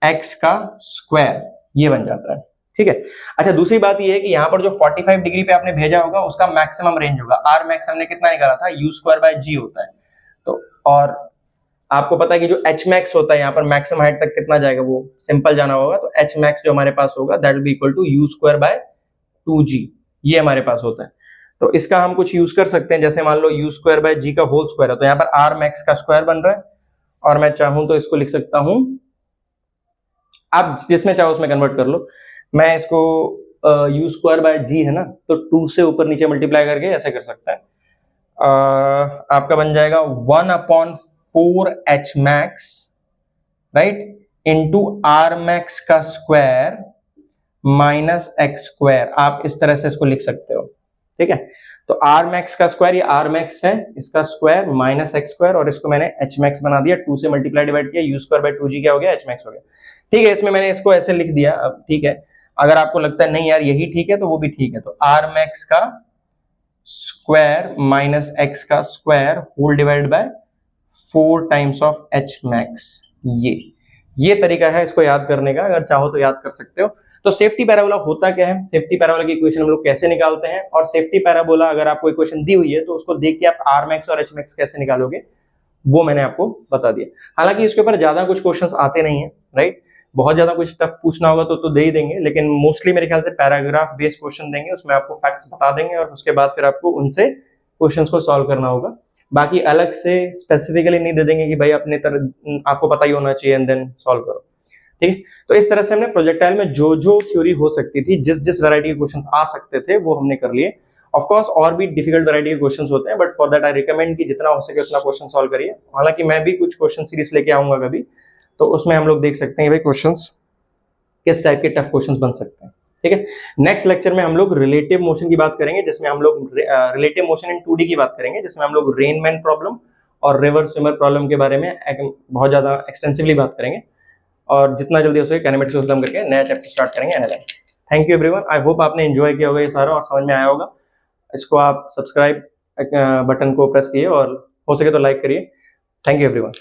x का स्क्वायर, ये बन जाता है। ठीक है, अच्छा दूसरी बात ये है कि यहाँ पर जो 45 डिग्री पे आपने भेजा होगा उसका मैक्सिमम रेंज होगा, आर मैक्स हमने कितना निकाला था, u स्क्वायर बाय g होता है। तो और आपको पता है कि जो h मैक्स होता है यहाँ पर मैक्सिमम हाइट तक कितना जाएगा, वो सिंपल जाना होगा, तो h मैक्स जो हमारे पास होगा that will be equal to u square by 2g, ये हमारे पास होता है। तो इसका हम कुछ यूज कर सकते हैं, जैसे मान लो u स्क्वायर बाय g का होल स्क्वायर है, तो यहाँ पर r मैक्स का स्क्वायर बन रहा है, और मैं चाहूं तो इसको लिख सकता हूं, आप जिसमें चाहो उसमें कन्वर्ट कर लो, मैं इसको u स्क्वायर बाय g है ना, तो 2 से ऊपर नीचे मल्टीप्लाई करके ऐसे कर सकते हैं, आपका बन जाएगा 1 upon 4h max right into r max का स्क्वायर माइनस x स्क्वायर, आप इस तरह से इसको लिख सकते हो। ठीक है, तो r मैक्स का स्क्वायर, ये r मैक्स है, इसका स्क्वायर माइनस x स्क्वायर, और इसको मैंने h मैक्स बना दिया, 2 से मल्टीप्लाई डिवाइड किया, u स्क्वायर बाय 2g क्या हो गया, h मैक्स हो गया। ठीक है, इसमें मैंने इसको ऐसे लिख दिया। अब ठीक है, अगर आपको लगता है नहीं यार यही ठीक है तो वो भी ठीक है, तो r मैक्स का स्क्वायर माइनस x का square whole divide by 4 times of h max, ये तरीका है इसको याद करने का, अगर चाहो तो याद कर सकते हो। तो सेफ्टी पैराबोला होता क्या है, सेफ्टी पैराबोला की इक्वेशन हम लोग कैसे निकालते हैं, और सेफ्टी पैराबोला अगर आपको इक्वेशन दी हुई है तो उसको देख के आप r मैक्स और h मैक्स कैसे निकालोगे, वो मैंने आपको बता दिया। हालांकि इसके ऊपर ज्यादा कुछ क्वेश्चंस आते नहीं है, राइट, बहुत ज्यादा कुछ टफ पूछना होगा तो दे ही देंगे, लेकिन मोस्टली मेरे ख्याल से पैराग्राफ बेस्ड क्वेश्चन देंगे, उसमें आपको फैक्ट्स बता देंगे और उसके बाद फिर आपको उनसे क्वेश्चंस को सॉल्व करना होगा। बाकी अलग से स्पेसिफिकली नहीं दे देंगे कि भाई अपने तरह आपको पता ही होना चाहिए एंड देन सॉल्व करो। ठीक है, तो इस तरह से हमने प्रोजेक्टाइल में जो जो थ्योरी हो सकती थी, जिस जिस वैरायटी के क्वेश्चंस आ सकते थे वो हमने कर लिए। ऑफ कोर्स और भी डिफिकल्ट वैरायटी के क्वेश्चंस होते हैं, but for that I recommend कि जितना हो सके उतना क्वेश्चन सॉल्व करिए। हालांकि मैं भी कुछ क्वेश्चन सीरीज लेके आऊंगा कभी, तो उसमें हम लोग देख सकते हैं भाई क्वेश्चंस किस टाइप के टफ क्वेश्चंस बन सकते हैं। ठीक है, नेक्स्ट लेक्चर में हम लोग रिलेटिव मोशन की बात करेंगे, जिसमें हम लोग रिलेटिव मोशन इन 2D की बात करेंगे, जिसमें हम लोग रेनमैन प्रॉब्लम और रिवर स्विमर प्रॉब्लम के बारे में बहुत ज्यादा एक्सटेंसिवली बात करेंगे, और जितना जल्दी हो सके काइनेमेटिक्स को खत्म करके नया चैप्टर स्टार्ट करेंगे analyse. Thank you everyone, I hope आपने एंजॉय किया होगा ये सारा और समझ में आया होगा। इसको आप सब्सक्राइब बटन को प्रेस किए और हो सके तो लाइक करिए। Thank you everyone.